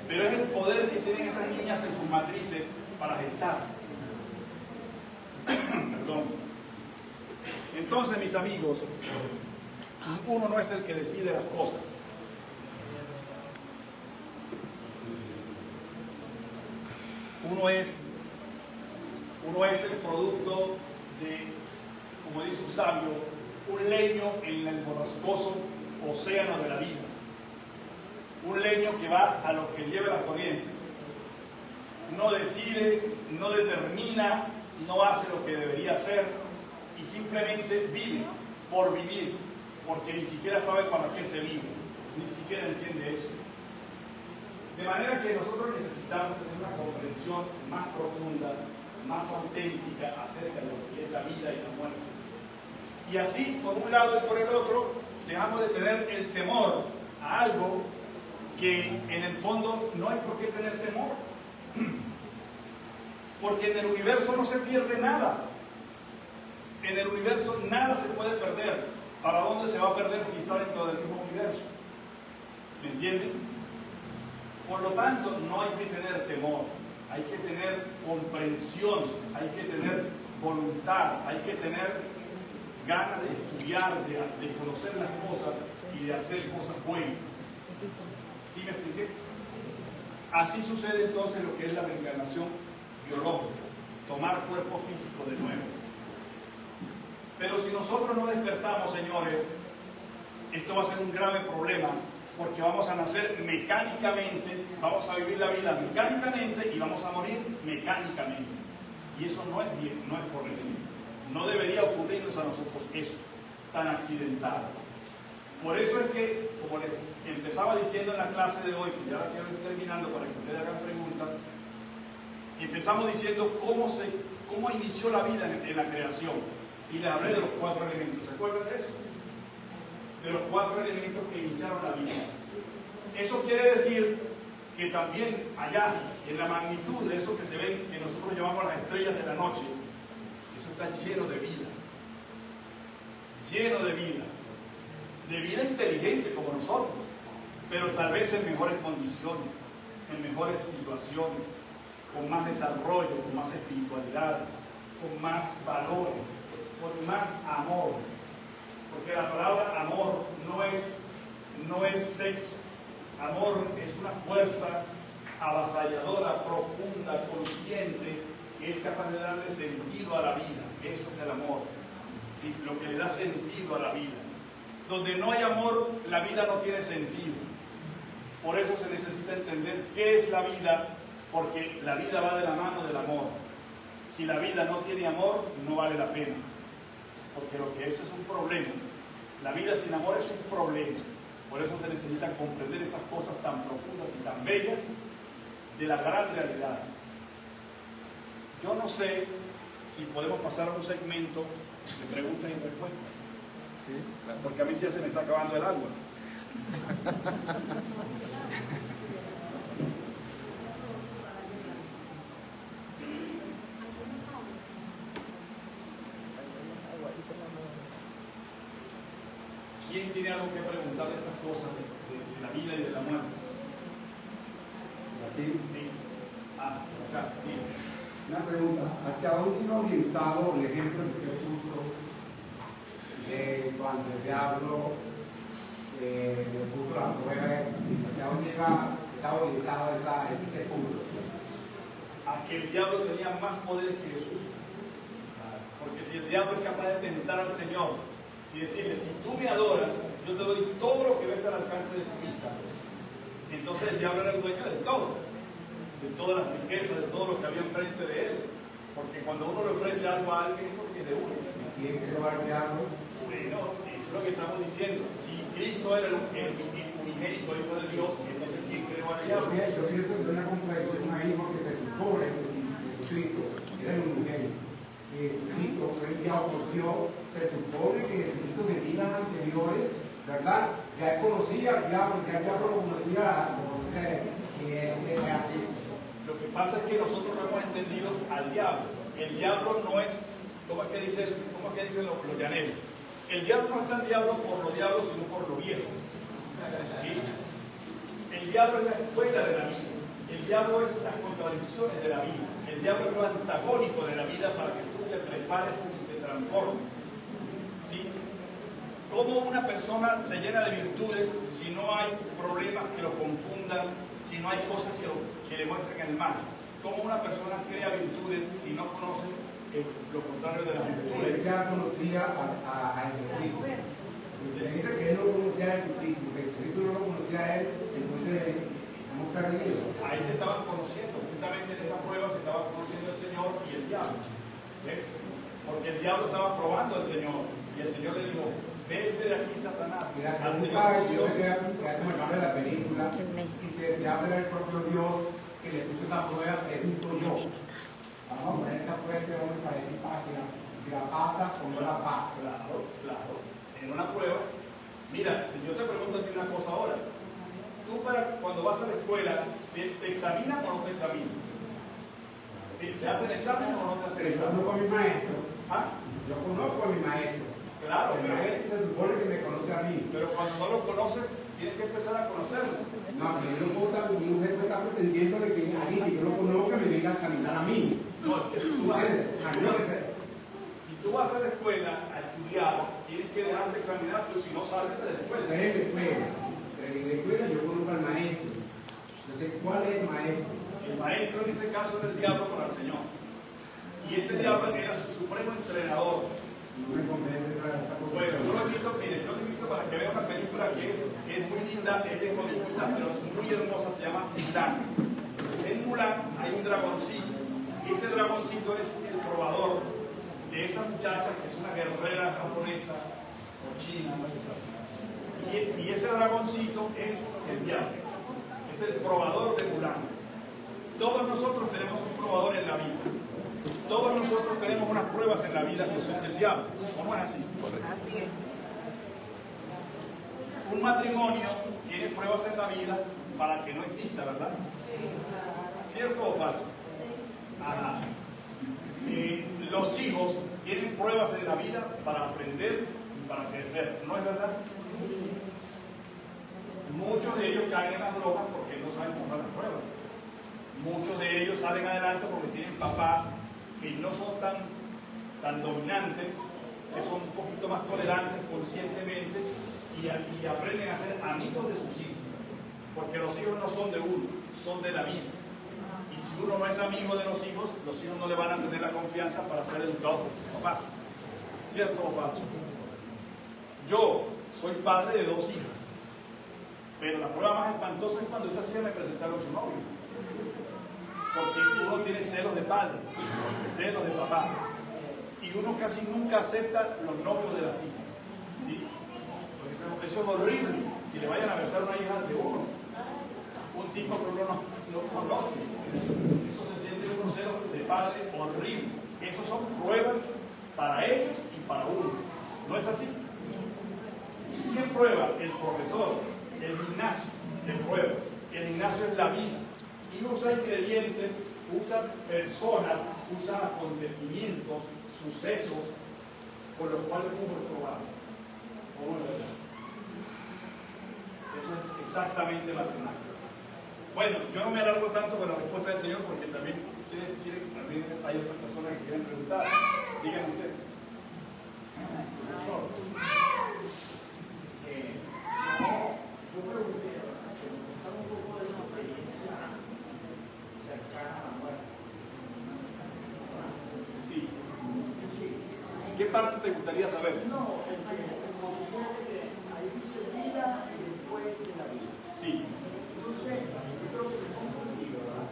Pero es el poder que tienen esas niñas en sus matrices para gestar. Perdón. Entonces, mis amigos, uno no es el que decide las cosas. Uno es el producto de, como dice un sabio, un leño en el borrascoso océano de la vida. Un leño que va a lo que lleve la corriente. No decide, no determina, no hace lo que debería hacer y simplemente vive por vivir, porque ni siquiera sabe para qué se vive, ni siquiera entiende eso. De manera que nosotros necesitamos tener una comprensión más profunda, más auténtica acerca de lo que es la vida y la muerte. Y así, por un lado y por el otro, dejamos de tener el temor a algo que en el fondo no hay por qué tener temor. Porque en el universo no se pierde nada. En el universo nada se puede perder. ¿Para dónde se va a perder si está dentro del mismo universo? ¿Me entienden? Por lo tanto, no hay que tener temor. Hay que tener comprensión. Hay que tener voluntad. Hay que tener ganas de estudiar, de conocer las cosas y de hacer cosas buenas. ¿Sí me expliqué? Así sucede entonces lo que es la reencarnación biológica, tomar cuerpo físico de nuevo. Pero si nosotros no despertamos, señores, esto va a ser un grave problema, porque vamos a nacer mecánicamente, vamos a vivir la vida mecánicamente y vamos a morir mecánicamente. Y eso no es bien, no es correcto. No debería ocurrirnos a nosotros eso, tan accidentado. Por eso es que, como les empezaba diciendo en la clase de hoy, que ya la quiero ir terminando para que ustedes hagan preguntas, empezamos diciendo cómo inició la vida en la creación. Y les hablé de los 4 elementos. ¿Se acuerdan de eso? De los 4 elementos que iniciaron la vida. Eso quiere decir que también allá, en la magnitud de eso que se ven, que nosotros llamamos las estrellas de la noche, eso está lleno de vida. Lleno de vida inteligente como nosotros, pero tal vez en mejores condiciones, en mejores situaciones. con más desarrollo, con más espiritualidad, con más valores, con más amor. Porque la palabra amor no es sexo. Amor es una fuerza avasalladora, profunda, consciente, que es capaz de darle sentido a la vida. Eso es el amor, ¿sí? Lo que le da sentido a la vida. Donde no hay amor, la vida no tiene sentido. Por eso se necesita entender qué es la vida, porque la vida va de la mano del amor. Si la vida no tiene amor, no vale la pena, porque lo que es un problema. La vida sin amor es un problema. Por eso se necesita comprender estas cosas tan profundas y tan bellas de la gran realidad. Yo no sé si podemos pasar a un segmento de preguntas y respuestas. Sí, claro. Porque a mí ya se me está acabando el agua. ¿Quién tiene algo que preguntar de estas cosas de la vida y de la muerte? Aquí, Sí. Acá, sí. una pregunta. ¿Hacia dónde iba orientado el ejemplo que usted puso de cuando el diablo le puso la prueba? ¿Hacia dónde estaba orientado ese sepulcro? A que el diablo tenía más poder que Jesús. Porque si el diablo es capaz de tentar al Señor y decirle, si tú me adoras, yo te doy todo lo que ves al alcance de tu vista. Entonces el diablo era el dueño de todo, de todas las riquezas, de todo lo que había enfrente de él. Porque cuando uno le ofrece algo a alguien es porque es de uno. ¿Quién creó al diablo? Bueno, eso es lo que estamos diciendo. Si Cristo era el unigénito Hijo de Dios, entonces ¿quién creó al diablo? Yo pienso que es una contradicción ahí, porque se supone que si Jesucristo era el unigénito, si Jesucristo fue enviado por Dios, se supone que Jesucristo de vidas anteriores, ¿verdad? Ya él conocía al diablo, ya el diablo lo conocía, si es así. Lo que pasa es que nosotros no hemos entendido al diablo. El diablo no es, ¿cómo es que dicen los llaneros? El diablo no es tan diablo por lo diablo, sino por lo viejo. ¿Sí? El diablo es la escuela de la vida. El diablo es las contradicciones de la vida. El diablo es lo antagónico de la vida para que tú te prepares y te transformes. ¿Sí? ¿Cómo una persona se llena de virtudes si no hay problemas que lo confundan, si no hay cosas que le muestren el mal? ¿Cómo una persona crea virtudes si no conoce lo contrario de las virtudes? Él ya conocía a Jesucristo. Se dice que él no conocía a Jesucristo, que Jesucristo no lo conocía a él, entonces estamos perdidos. Ahí se estaban conociendo, justamente en esa prueba se estaba conociendo el Señor y el diablo. ¿Ves? Porque el diablo estaba probando al Señor y el Señor le dijo, vete de aquí, Satanás. Y la Al pregunta Señor que yo queda como el nombre de la película, y si el diablo era el propio Dios que le puso esa prueba, pregunto yo. Vamos a poner esta prueba que hombre para decir página, si la pasa o no la pasa. Claro, claro. En una prueba. Mira, yo te pregunto a ti una cosa ahora. Tú cuando vas a la escuela, ¿te examinan o no te examinan? ¿Te hacen examen o no te hacen Yo examen? conozco a mi maestro. ¿Ah? Yo conozco a mi maestro. Claro, El maestro se supone que me conoce a mí. pero cuando no lo conoces, tienes que empezar a conocerlo. No, pero yo no puedo estar, mi mujer está pretendiendo de que alguien que yo no conozca me venga a examinar a mí. No, es que si tú vas, ¿Entiendes? A mí no me sé. si tú vas a la escuela a estudiar, tienes que dejarte examinar, pero si no sales de la escuela. Entonces en la escuela, pero en la escuela yo conozco al maestro. Entonces, ¿cuál es el maestro? El maestro en ese caso era el diablo para el Señor. Y ese diablo era su supremo entrenador. No me convence esa cosa. Bueno, yo lo invito, mire, yo lo invito para que vea una película que es muy linda, es de Hollywood, pero es muy hermosa, se llama Mulan. En Mulan hay un dragoncito, y ese dragoncito es el probador de esa muchacha que es una guerrera japonesa o china, y ese dragoncito es el diablo, es el probador de Mulan. Todos nosotros tenemos un probador en la vida. Todos nosotros tenemos unas pruebas en la vida que son del diablo. ¿O no es así? Así es. Un matrimonio tiene pruebas en la vida para que no exista, ¿verdad? ¿Cierto o falso? Ajá. Los hijos tienen pruebas en la vida para aprender y para crecer, ¿no es verdad? Muchos de ellos caen en las drogas porque no saben pasar las pruebas. Muchos de ellos salen adelante porque tienen papás que no son tan dominantes, que son un poquito más tolerantes conscientemente y aprenden a ser amigos de sus hijos. Porque los hijos no son de uno, son de la vida. Y si uno no es amigo de los hijos no le van a tener la confianza para ser educados por sus papás. ¿Cierto o falso? Yo soy padre de 2 hijas, pero la prueba más espantosa es cuando esas hijas me presentaron su novio. Porque uno tiene celos de padre, celos de papá. Y uno casi nunca acepta los novios de las hijas. ¿Sí? Porque eso es horrible, que le vayan a besar a una hija de uno. Un tipo que uno no conoce. Eso se siente un celo de padre horrible. Esas son pruebas para ellos y para uno. ¿No es así? ¿Quién prueba? El profesor, el gimnasio, el prueba. El gimnasio es la vida. Y usa ingredientes, usa personas, usa acontecimientos, sucesos, por los cuales uno es probado. ¿Cómo es verdad? Eso es exactamente matemática. Bueno, yo no me alargo tanto con la respuesta del Señor porque también ustedes quieren, también hay otras personas que quieren preguntar. Digan ustedes. Profesor. Yo pregunté, se me contaba un poco de su experiencia cercana a la muerte. Sí. Sí. ¿Qué parte te gustaría saber? No, porque fíjate que ahí dice vida y después de la vida. Sí. Entonces, yo creo que me confundí, ¿verdad?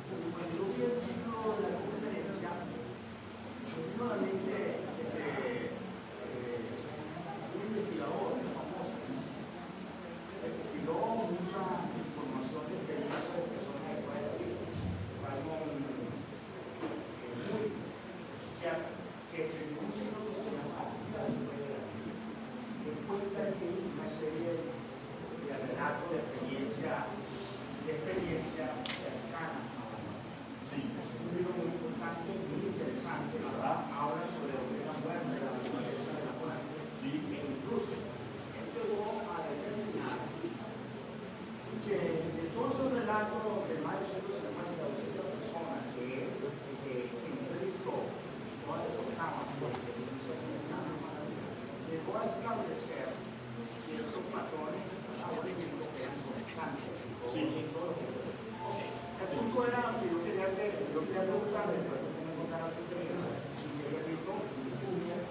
Porque cuando yo vi el título de la conferencia, me vino a la mente un investigador famoso, recopiló mucha información de experiencias de personas después de la vida. Algo muy psiquiatra, que escribió un libro que se llama Vida después de la vida, que cuenta aquí una serie de relatos de experiencia cercana a la muerte. Sí. Es un libro muy importante, muy interesante, ¿verdad? Habla sobre lo que es la muerte, la naturaleza de la muerte. Sí. E incluso él llegó a determinar que de todos esos relatos de más de 150 o 200 personas que entrevistó, todas le contaban su experiencia cercana a la muerte, llegó a establecer ciertos patrones algorítmicos que eran constantes. Sí. El punto era que yo quería preguntarle, después de que me contara su experiencia, si yo había visto un túnel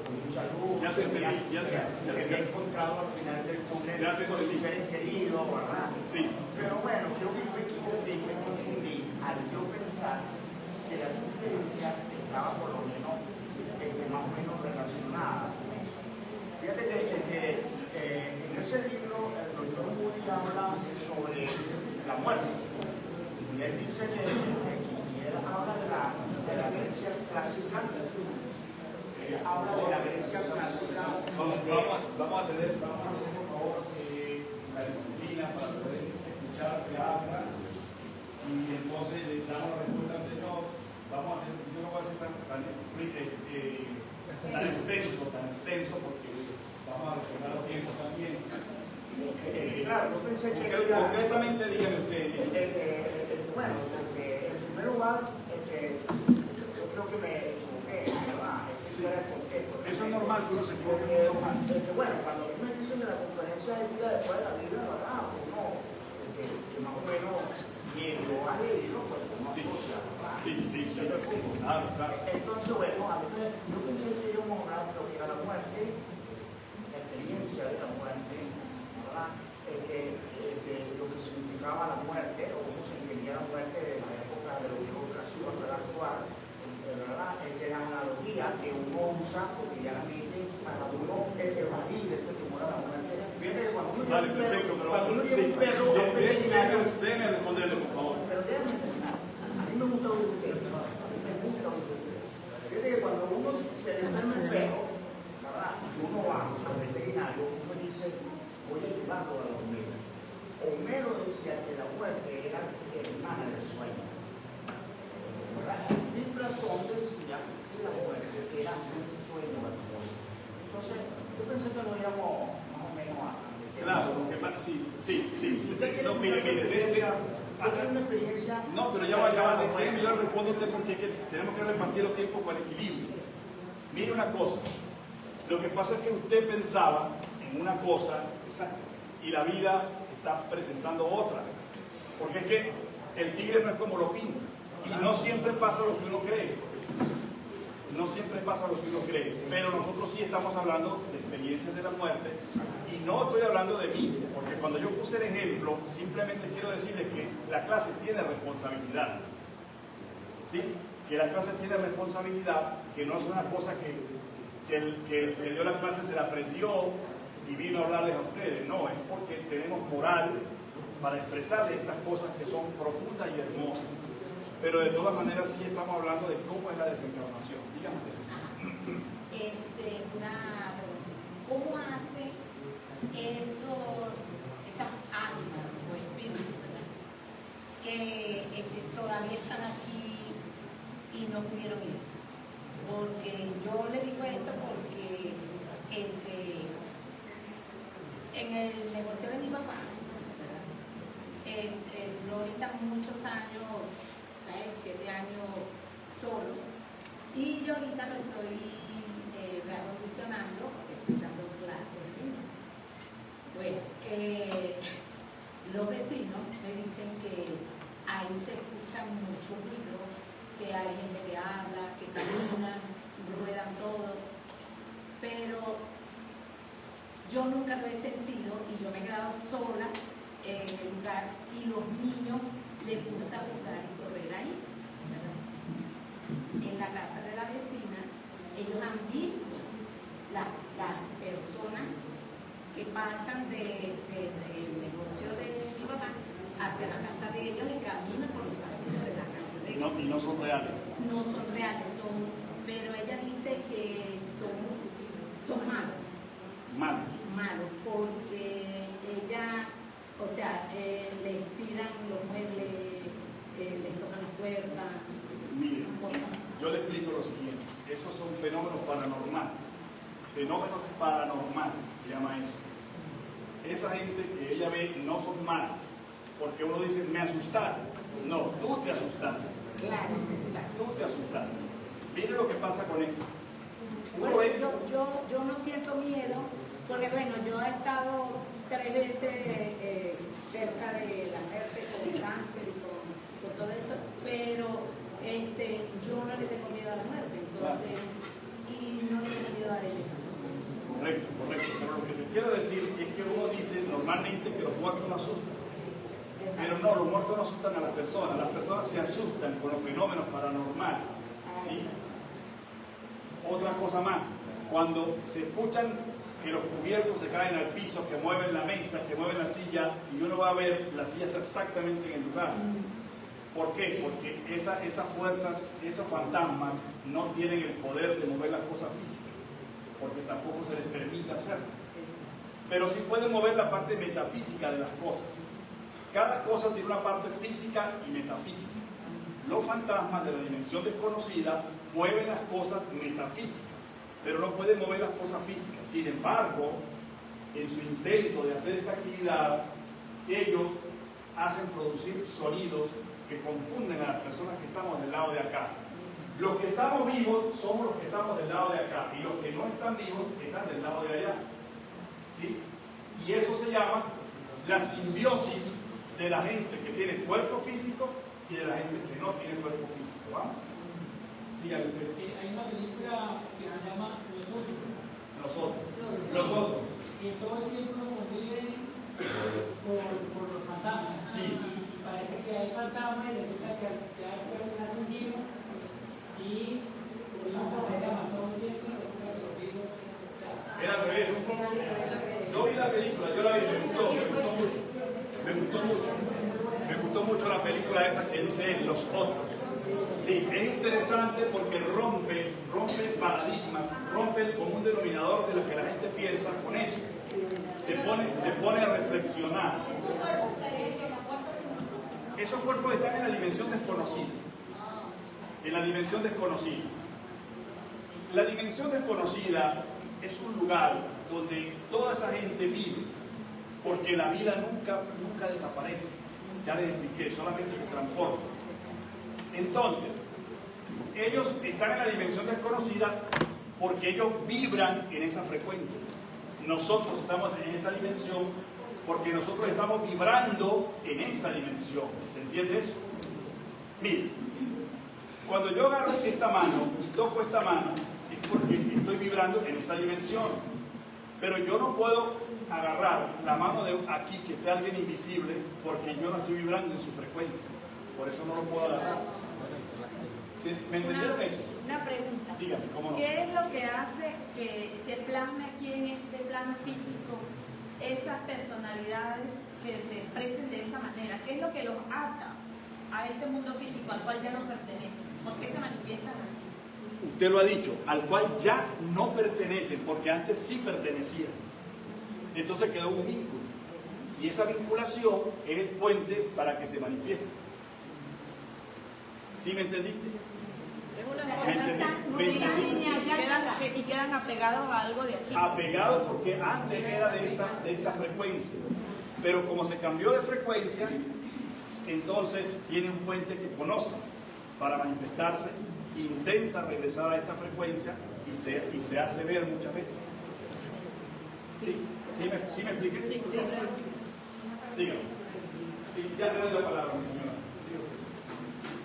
con mucha luz, Ya te entendí, ya te que había encontrado al final del túnel Ya te con entendí. seres queridos, ¿verdad? Sí. Pero bueno, creo que me confundí al yo pensar que la conferencia estaba por lo menos más o menos relacionada con eso. Fíjate que en ese libro el doctor Moody habla sobre la muerte. Y él dice que él habla de la Grecia clásica. Él habla de la Grecia clásica. Vamos a tener por favor la disciplina para poder escuchar que habla y entonces le damos la respuesta al Señor. Vamos a hacer, yo no voy a hacer tan extenso porque vamos a respetar los tiempos también. Claro, yo pensé que concretamente díganme ustedes. Bueno, en primer lugar, yo creo que me equivoqué, ¿verdad? Sí. Eso es normal, que uno se equivoque, es normal. Bueno, cuando a mí me dicen de la conferencia de vida después de la vida, ¿verdad? Uno que más o menos lo ha leído, pues como Sí. asocia, ¿verdad? Sí. Claro. Entonces, bueno, a veces yo pensé que íbamos a hablar de lo que era la muerte, la experiencia de la muerte, ¿verdad? Lo que significaba la muerte, o cómo se entendía la muerte de la época de los viejos clásicos hasta la actual, ¿verdad? La analogía que uno usa cotidianamente para uno evadir ese temor a la muerte. Fíjate que cuando uno Vale, perfecto, pero cuando uno lleva un perro a un veterinario, déjeme responderle, por favor. pero déjame terminar. A mí me gusta oír usted, a mí me gusta oír usted. Fíjate que cuando uno se le enferma el perro, ¿verdad? Si uno va al veterinario, uno dice, voy a llevarlo a dormir. Homero decía que la muerte era hermana del sueño. ¿Verdad? Y Platón decía que la muerte era un sueño hermoso. Entonces, yo pensé que lo íbamos más o menos a Claro, lo que pasa, sí. No, mire, una experiencia. no, pero ya va, déjeme, yo le respondo a usted porque es que tenemos que repartir los tiempos con equilibrio. Mire una cosa, lo que pasa es que usted pensaba en una cosa y la vida está presentando otra. Porque es que el tigre no es como lo pinta. Y no siempre pasa lo que uno cree. No siempre pasa lo que uno cree. Pero nosotros sí estamos hablando de experiencias de la muerte. Y no estoy hablando de mí. Porque cuando yo puse el ejemplo, simplemente quiero decirles que la clase tiene responsabilidad. ¿Sí? Que la clase tiene responsabilidad, que no es una cosa que el que dio la clase se la aprendió y vino a hablarles a ustedes. No, es porque tenemos moral para expresarles estas cosas que son profundas y hermosas. Pero de todas maneras sí estamos hablando de cómo es la desencarnación. Dígame usted. ¿Cómo hace esas almas o espíritus, ¿verdad?, que todavía están aquí y no pudieron irse? Porque yo le digo esto porque en el negocio de mi papá, ¿verdad?, ahorita muchos años, 7 años solo, y yo ahorita lo estoy reacondicionando, estoy dando clases. Bueno, los vecinos me dicen que ahí se escuchan muchos ruidos, que hay gente que habla, que caminan, ruedan todo, pero yo nunca lo he sentido y yo me he quedado sola en el lugar y los niños les gusta jugar y correr ahí, ¿verdad? En la casa de la vecina, ellos han visto las personas que pasan del negocio de mi papá hacia la casa de ellos y caminan por los pasillos de la casa de ellos. No, y no son reales. No son reales, pero ella dice que son malos. Malos, porque ella, o sea, les tiran los muebles, les tocan las puertas. Mire, yo le explico lo siguiente. Esos son fenómenos paranormales. Fenómenos paranormales se llama eso. Esa gente que ella ve no son malos, porque uno dice, me asustaron. No, tú te asustaste. Claro, exacto. Tú te asustaste. Mire lo que pasa con esto. Bueno, yo no siento miedo, porque bueno, yo he estado 3 veces cerca de la muerte con cáncer y con todo eso, pero yo no le tengo miedo a la muerte, entonces, y no le tengo miedo a ella. Correcto. Pero lo que te quiero decir es que uno dice normalmente que los muertos no asustan. Pero no, los muertos no asustan a las personas se asustan con los fenómenos paranormales. ¿Sí? Otra cosa más, cuando se escuchan que los cubiertos se caen al piso, que mueven la mesa, que mueven la silla, y uno va a ver, la silla está exactamente en el lugar. ¿Por qué? Porque esas fuerzas, esos fantasmas, no tienen el poder de mover las cosas físicas, porque tampoco se les permite hacerlo. Pero sí pueden mover la parte metafísica de las cosas. Cada cosa tiene una parte física y metafísica. Los fantasmas de la dimensión desconocida mueven las cosas metafísicas, pero no pueden mover las cosas físicas. Sin embargo, en su intento de hacer esta actividad, ellos hacen producir sonidos que confunden a las personas que estamos del lado de acá. Los que estamos vivos somos los que estamos del lado de acá, y los que no están vivos están del lado de allá. ¿Sí? Y eso se llama la simbiosis de la gente que tiene cuerpo físico y de la gente que no tiene cuerpo físico. ¿Vamos? Dígale usted. Hay una película que se llama Los otros. Que todo el tiempo nos conviven por los fantasmas. Sí. Y parece que hay fantasmas y resulta que hay un asesino y una pareja todo el tiempo y resulta que los vivos. Era al revés. Yo vi la película, yo la vi, me gustó mucho la película esa que dice Los Otros. Sí, es interesante porque rompe paradigmas, rompe el común denominador de lo que la gente piensa con eso. Te pone a reflexionar. Esos cuerpos están en la dimensión desconocida. En la dimensión desconocida. La dimensión desconocida es un lugar donde toda esa gente vive. porque la vida nunca desaparece. Ya les expliqué, solamente se transforma. Entonces, ellos están en la dimensión desconocida porque ellos vibran en esa frecuencia. Nosotros estamos en esta dimensión porque nosotros estamos vibrando en esta dimensión. ¿Se entiende eso? Mire, cuando yo agarro esta mano y toco esta mano, es porque estoy vibrando en esta dimensión. Pero yo no puedo agarrar la mano de aquí, que esté alguien invisible, porque yo no estoy vibrando en su frecuencia. Por eso no lo puedo agarrar. ¿Me entendieron eso? Una pregunta. Dígame, ¿cómo no? ¿Qué es lo que hace que se plasme aquí en este plano físico esas personalidades que se expresen de esa manera? ¿Qué es lo que los ata a este mundo físico al cual ya no pertenecen? ¿Por qué se manifiestan así? Usted lo ha dicho, al cual ya no pertenecen, porque antes sí pertenecían. Entonces quedó un vínculo. Y esa vinculación es el puente para que se manifieste. ¿Sí me entendiste? Y quedan apegados a algo de aquí. Apegados porque antes era de esta frecuencia. Pero como se cambió de frecuencia, entonces tiene un puente que conoce para manifestarse, intenta regresar a esta frecuencia y se hace ver muchas veces. ¿Sí me expliqué? Sí. Dígame. Sí, ya te doy la palabra, mi señora.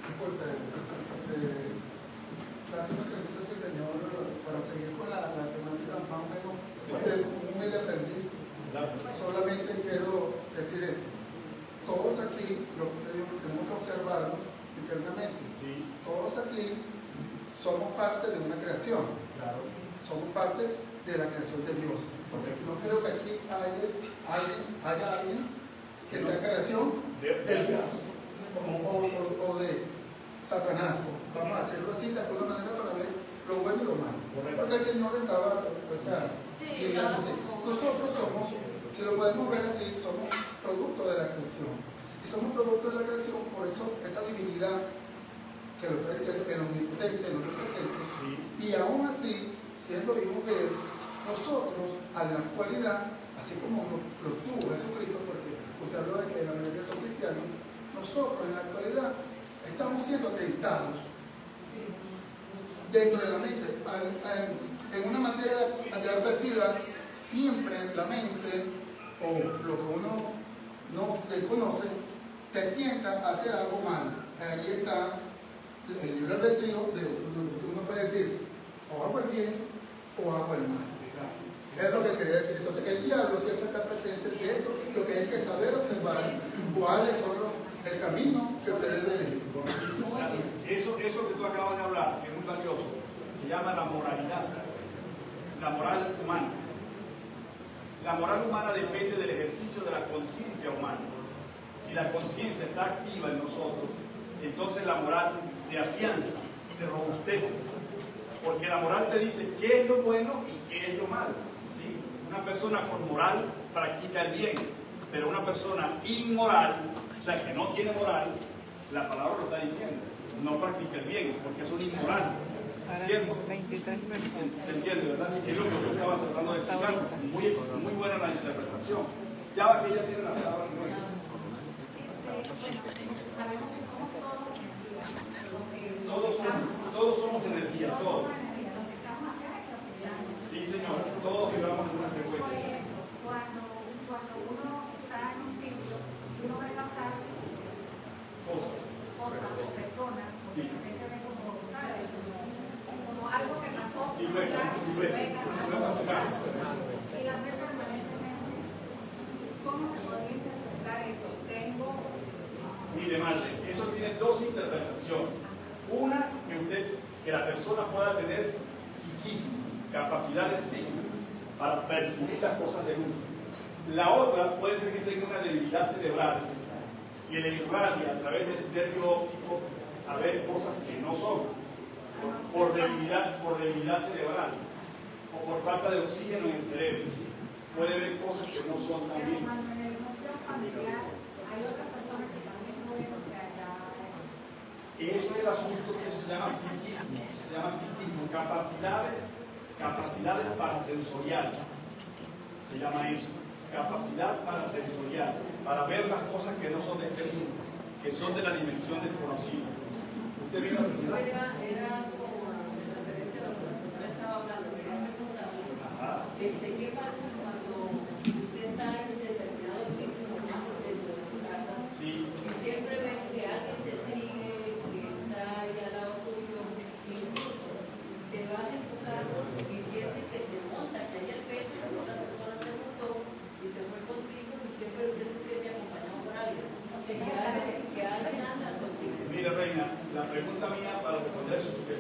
Disculpe, la tema que nos hace el Señor para seguir con la temática más o menos de un humilde aprendiz. Solamente quiero decir esto. Todos aquí, lo que te digo, tenemos que observarnos internamente. Sí. Todos aquí somos parte de una creación. Claro. Somos parte de la creación de Dios. Porque no creo que aquí haya alguien que sea creación del diablo o de Satanás. Vamos a hacerlo así de alguna manera para ver lo bueno y lo malo. Porque el Señor estaba guiando así. Nosotros somos, si lo podemos ver así, somos producto de la creación. Y somos producto de la creación, por eso esa divinidad que lo está diciendo, el omnipotente, el omnipresente, y aún así, siendo hijos de Él, nosotros, a la actualidad, así como lo tuvo Jesucristo, porque usted habló de que la mayoría son cristianos, nosotros en la actualidad estamos siendo tentados dentro de la mente, en una materia de adversidad, siempre la mente, o lo que uno no desconoce, te tienta a hacer algo mal. Ahí está el libre albedrío de donde uno puede decir, o hago el bien o hago el mal. Es lo que quería decir. Entonces el diablo siempre está presente dentro, lo que hay que saber observar cuáles son el camino que usted debe elegir. Eso que tú acabas de hablar, que es muy valioso, se llama la moralidad, la moral humana. La moral humana depende del ejercicio de la conciencia humana. Si la conciencia está activa en nosotros, entonces la moral se afianza, se robustece. Porque la moral te dice qué es lo bueno y qué es lo malo. ¿Sí? Una persona con moral practica el bien, pero una persona inmoral, o sea, que no tiene moral, la palabra lo está diciendo, no practica el bien, porque es un inmoral. ¿Cierto? Se entiende, ¿verdad? Es lo que yo estaba tratando de explicar. Muy buena la interpretación. Ya va que ella tiene la palabra nueva. Todos somos energía, todos. Sí, señor, todos vibramos en una frecuencia. Cuando uno está en un sitio, uno ve pasar Cosas o personas, sí. como algo que pasó. Sí, ve. Y la ve permanentemente. ¿Cómo se podría interpretar eso? Mire, madre, eso tiene dos interpretaciones. Una, que la persona pueda tener psiquismo, capacidades psíquicas para percibir las cosas de luz. La otra puede ser que tenga una debilidad cerebral que le irradia a través del nervio óptico a ver cosas que no son, por debilidad cerebral o por falta de oxígeno en el cerebro. ¿Sí? Puede ver cosas que no son también. En el núcleo familiar hay otras personas que también no ven, o sea, ya... Eso es el asunto que eso se llama psiquismo, capacidades parasensoriales, se llama eso. capacidad para sensorial, para ver las cosas que no son de este mundo, que son de la dimensión desconocida. ¿Usted vio la realidad? Era como en referencia a lo que usted estaba hablando, quería preguntarle, ¿qué pasa cuando usted está en determinados sitios normales dentro de su casa y siempre ves que alguien te sigue, que está ahí al lado tuyo, incluso te vas en tu carro y sientes que se monta, que hay el peso, y la persona se montó y se fue contigo y siempre usted se siente acompañado por alguien? Que alguien anda contigo. Mire, Reina, la pregunta mía para responder eso es que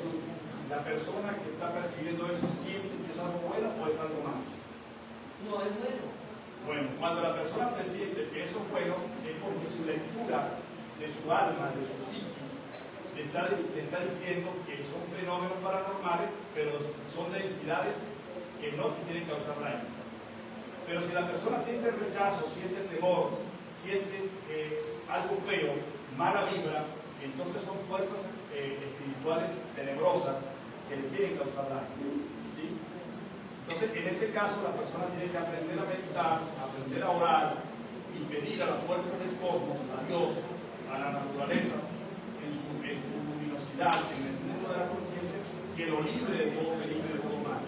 la persona que está percibiendo eso siente que es algo bueno o es algo malo. No, es bueno. Bueno, cuando la persona presiente que eso es bueno, es porque su lectura de su alma, de su psiquis, le está diciendo que son fenómenos paranormales, pero son de entidades que no te quieren causar daño. Pero si la persona siente rechazo, siente temor, siente algo feo, mala vibra, entonces son fuerzas espirituales tenebrosas que le quieren causar daño. ¿Sí? Entonces, en ese caso, la persona tiene que aprender a meditar, aprender a orar y pedir a las fuerzas del cosmos, a Dios, a la naturaleza, en su luminosidad, en el mundo de la conciencia, que lo libre de todo peligro y de todo mal.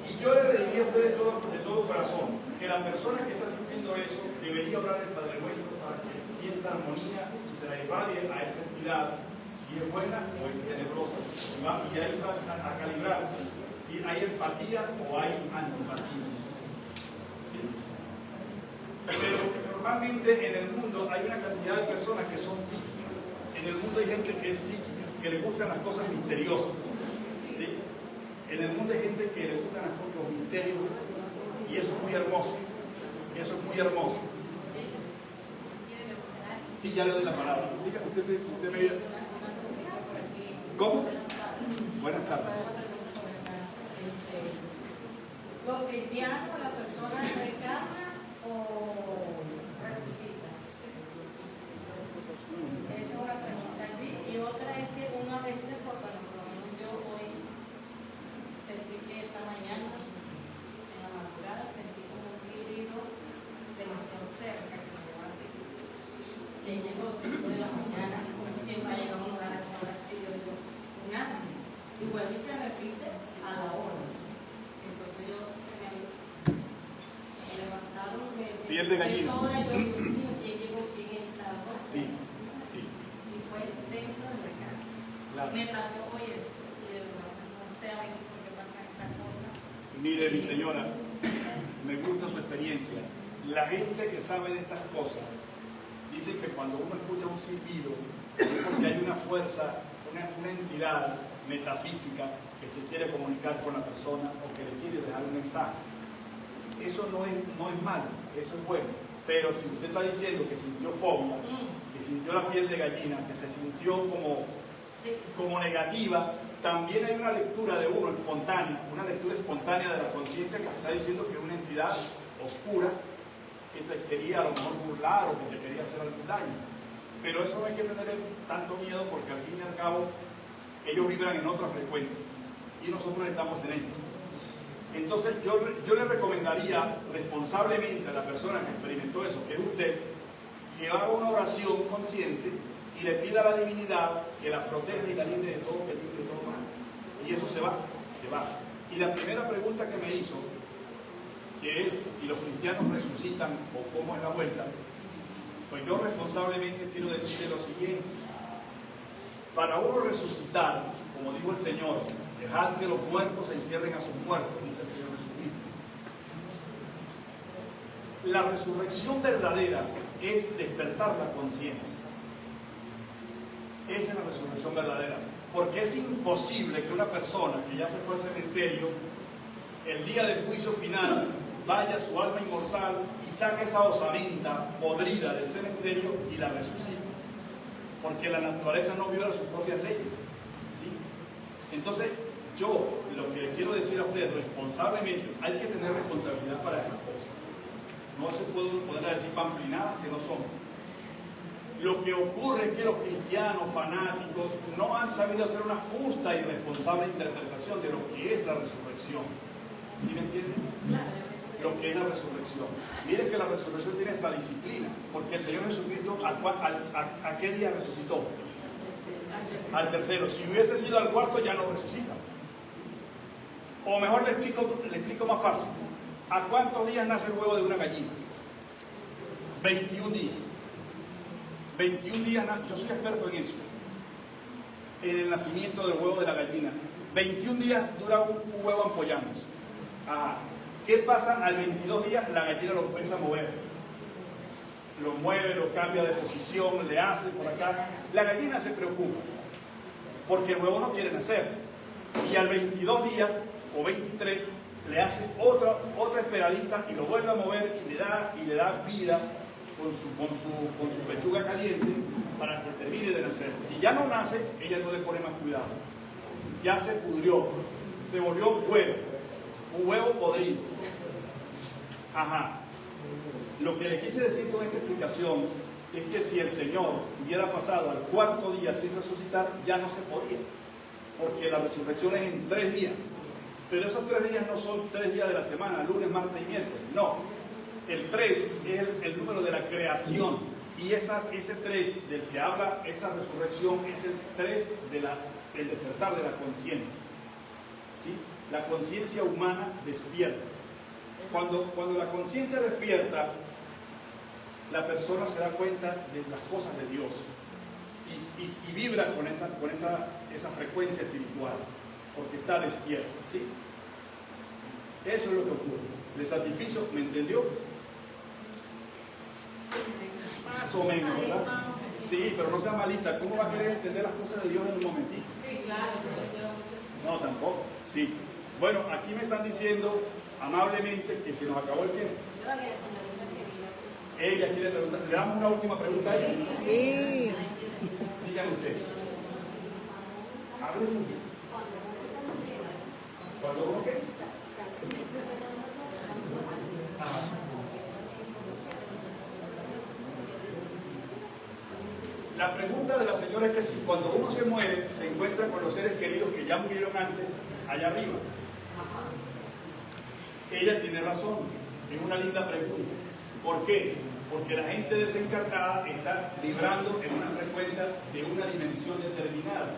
Y yo le diría a usted de todo corazón que la persona que está sintiendo eso debería hablar del Padre Nuestro para que sienta armonía y se la irradie a esa entidad, si es buena o es tenebrosa. Y ahí va a calibrar si hay empatía o hay antipatía. ¿Sí? Pero normalmente en el mundo hay una cantidad de personas que son psíquicas. En el mundo hay gente que es psíquica, que le gustan las cosas misteriosas. ¿Sí? En el mundo hay gente que le gustan los misterios y eso es muy hermoso. Eso es muy hermoso. Sí, ya le doy la palabra. Usted me... ¿Cómo? Buenas tardes. ¿Los cristianos, la persona reencarna o resucita? Esa es una pregunta, ¿sí? Y otra es que uno a veces, por lo menos yo hoy sentí que esta mañana, en la madrugada, sentí como un silbido demasiado cerca, que llegó 5 de la mañana, como siempre ha llegado a un lugar a esa hora, sí, yo digo, nada. Y vuelve y se repite a la hora. Entonces yo me levantaron piel de gallina. Ahora yo digo, mío, ¿quién llegó? ¿Quién es esa hora? Sí, sí. Y fue dentro de la casa. Claro. Me pasó hoy esto. Y de verdad, no sé a veces por qué pasan estas cosas. Mire, mi señora, me gusta su experiencia. La gente que sabe de estas cosas dice que cuando uno escucha un silbido es porque hay una fuerza, una entidad metafísica que se quiere comunicar con la persona o que le quiere dejar un mensaje. Eso no es malo, eso es bueno. Pero si usted está diciendo que sintió fobia, que sintió la piel de gallina, que se sintió como negativa, también hay una lectura de uno espontánea, una lectura espontánea de la conciencia que está diciendo que es una entidad oscura que te quería a lo mejor burlar o que te quería hacer algún daño. Pero eso no hay que tener tanto miedo porque al fin y al cabo ellos vibran en otra frecuencia y nosotros estamos en esta. Entonces yo le recomendaría responsablemente a la persona que experimentó eso, que es usted, que haga una oración consciente y le pida a la divinidad que la proteja y la libre de todo peligro y de todo mal. Y eso se va. Y la primera pregunta que me hizo, que es si los cristianos resucitan o cómo es la vuelta, pues yo responsablemente quiero decirle lo siguiente. Para uno resucitar, como dijo el Señor, dejad que los muertos se entierren a sus muertos, dice el Señor Jesucristo. La resurrección verdadera es despertar la conciencia. Esa es la resurrección verdadera. Porque es imposible que una persona que ya se fue al cementerio, el día del juicio final, vaya a su alma inmortal y saque esa osamenta podrida del cementerio y la resucite. Porque la naturaleza no viola sus propias leyes. ¿Sí? Entonces, yo lo que le quiero decir a usted responsablemente, hay que tener responsabilidad para estas cosas. No se puede poner a decir pamplinadas que no son. Lo que ocurre es que los cristianos fanáticos no han sabido hacer una justa y responsable interpretación de lo que es la resurrección. ¿Sí me entiendes? Claro, lo que es la resurrección. Miren que la resurrección tiene esta disciplina, porque el Señor Jesucristo, ¿a qué día resucitó? Al tercero. Si hubiese sido al cuarto, ya no resucita. O mejor le explico más fácil. ¿A cuántos días nace el huevo de una gallina? 21 días. 21 días, yo soy experto en eso. En el nacimiento del huevo de la gallina. 21 días dura un huevo ampollándose. Ajá. ¿Qué pasa al 22 días? La gallina lo empieza a mover. Lo mueve, lo cambia de posición, le hace por acá. La gallina se preocupa, porque el huevo no quiere nacer. Y al 22 días o 23 le hace otra esperadita y lo vuelve a mover y le da vida con su pechuga caliente para que termine de nacer. Si ya no nace, ella no le pone más cuidado. Ya se pudrió, se volvió un huevo podrido. Ajá. Lo que le quise decir con esta explicación es que si el Señor hubiera pasado al cuarto día sin resucitar, ya no se podía, porque la resurrección es en 3 días. Pero esos 3 días no son 3 días de la semana, lunes, martes y miércoles, no. El 3 es el número de la creación, y ese 3 del que habla esa resurrección es el 3 del despertar de la conciencia. ¿Sí? La conciencia humana despierta. Cuando la conciencia despierta, la persona se da cuenta de las cosas de Dios y vibra con esa frecuencia espiritual, porque está despierta. ¿Sí? Eso es lo que ocurre. ¿Le satisfizo? ¿Me entendió? Más o menos, ¿verdad? Sí, pero no sea malita. ¿Cómo va a querer entender las cosas de Dios en un momentito? Sí, claro. No, tampoco. Sí. Bueno, aquí me están diciendo amablemente que se nos acabó el tiempo. Ella quiere preguntar. ¿Le damos una última pregunta a ella? Sí. Díganme usted. Hable. ¿Cuándo uno qué? La pregunta de la señora es que si cuando uno se muere se encuentra con los seres queridos que ya murieron antes allá arriba. Ella tiene razón, es una linda pregunta. ¿Por qué? Porque la gente desencarnada está vibrando en una frecuencia de una dimensión determinada.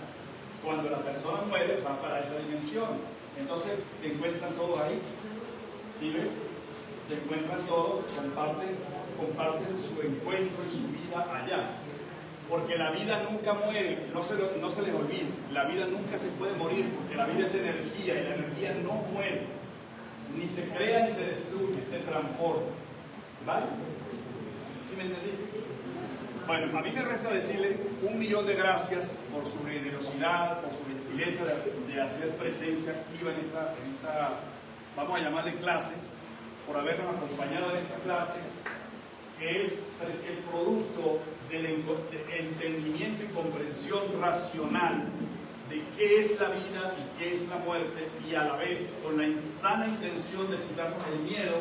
Cuando la persona muere va para esa dimensión. Entonces se encuentran todos ahí. ¿Sí ves? Se encuentran todos, comparten su encuentro y su vida allá. Porque la vida nunca muere, no se les olvide. La vida nunca se puede morir, porque la vida es energía y la energía no muere. Ni se crea ni se destruye, se transforma. ¿Vale? ¿Sí me entendiste? Bueno, a mí me resta decirle 1.000.000 de gracias por su generosidad, por su gentileza de hacer presencia activa en esta, vamos a llamarle clase, por habernos acompañado en esta clase, que es el producto del entendimiento y comprensión racional de qué es la vida y qué es la muerte, y a la vez con la sana intención de quitarnos el miedo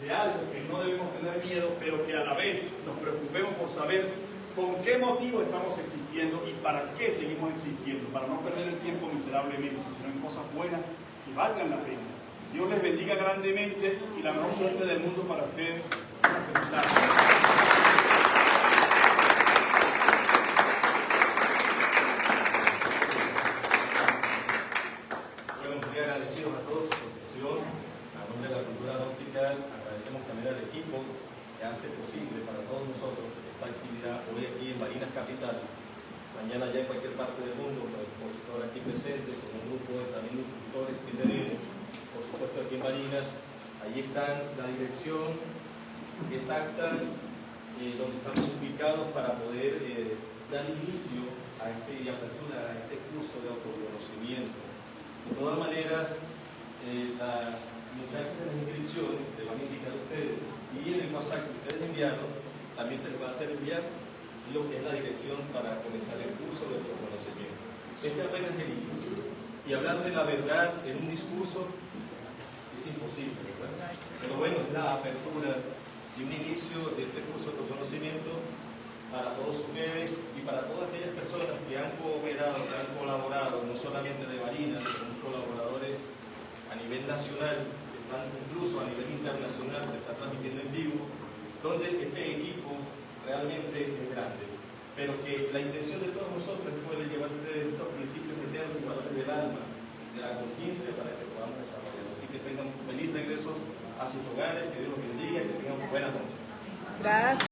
de algo que no debemos tener miedo, pero que a la vez nos preocupemos por saber con qué motivo estamos existiendo y para qué seguimos existiendo, para no perder el tiempo miserablemente, sino en cosas buenas que valgan la pena. Dios les bendiga grandemente y la mejor suerte del mundo para ustedes. Feliz tarde. Agradecidos a todos por su atención. A nombre de la cultura náutica agradecemos también al equipo que hace posible para todos nosotros esta actividad hoy aquí en Barinas Capital, mañana ya en cualquier parte del mundo, con el expositor aquí presente, con un grupo de también instructores que tenemos, por supuesto aquí en Barinas. Allí está la dirección exacta donde estamos ubicados para poder dar inicio a y apertura a este curso de autoconocimiento. De todas maneras, las muchachas de la inscripción le van a indicar a ustedes, y en el WhatsApp que ustedes enviaron también se les va a hacer enviar lo que es la dirección para comenzar el curso de autoconocimiento. Este apenas es el inicio, y hablar de la verdad en un discurso es imposible, ¿verdad? Pero bueno, es la apertura y un inicio de este curso de autoconocimiento para todos ustedes y para todas aquellas personas que han cooperado, que han colaborado, no solamente de Barinas, sino colaboradores a nivel nacional, que incluso a nivel internacional se está transmitiendo en vivo, donde este equipo realmente es grande, pero que la intención de todos nosotros es poder llevar ustedes estos principios eternos y valores del alma, de la conciencia, para que podamos desarrollarlo. Así que tengan un feliz regreso a sus hogares, que Dios los bendiga y que tengan buenas noches. Gracias.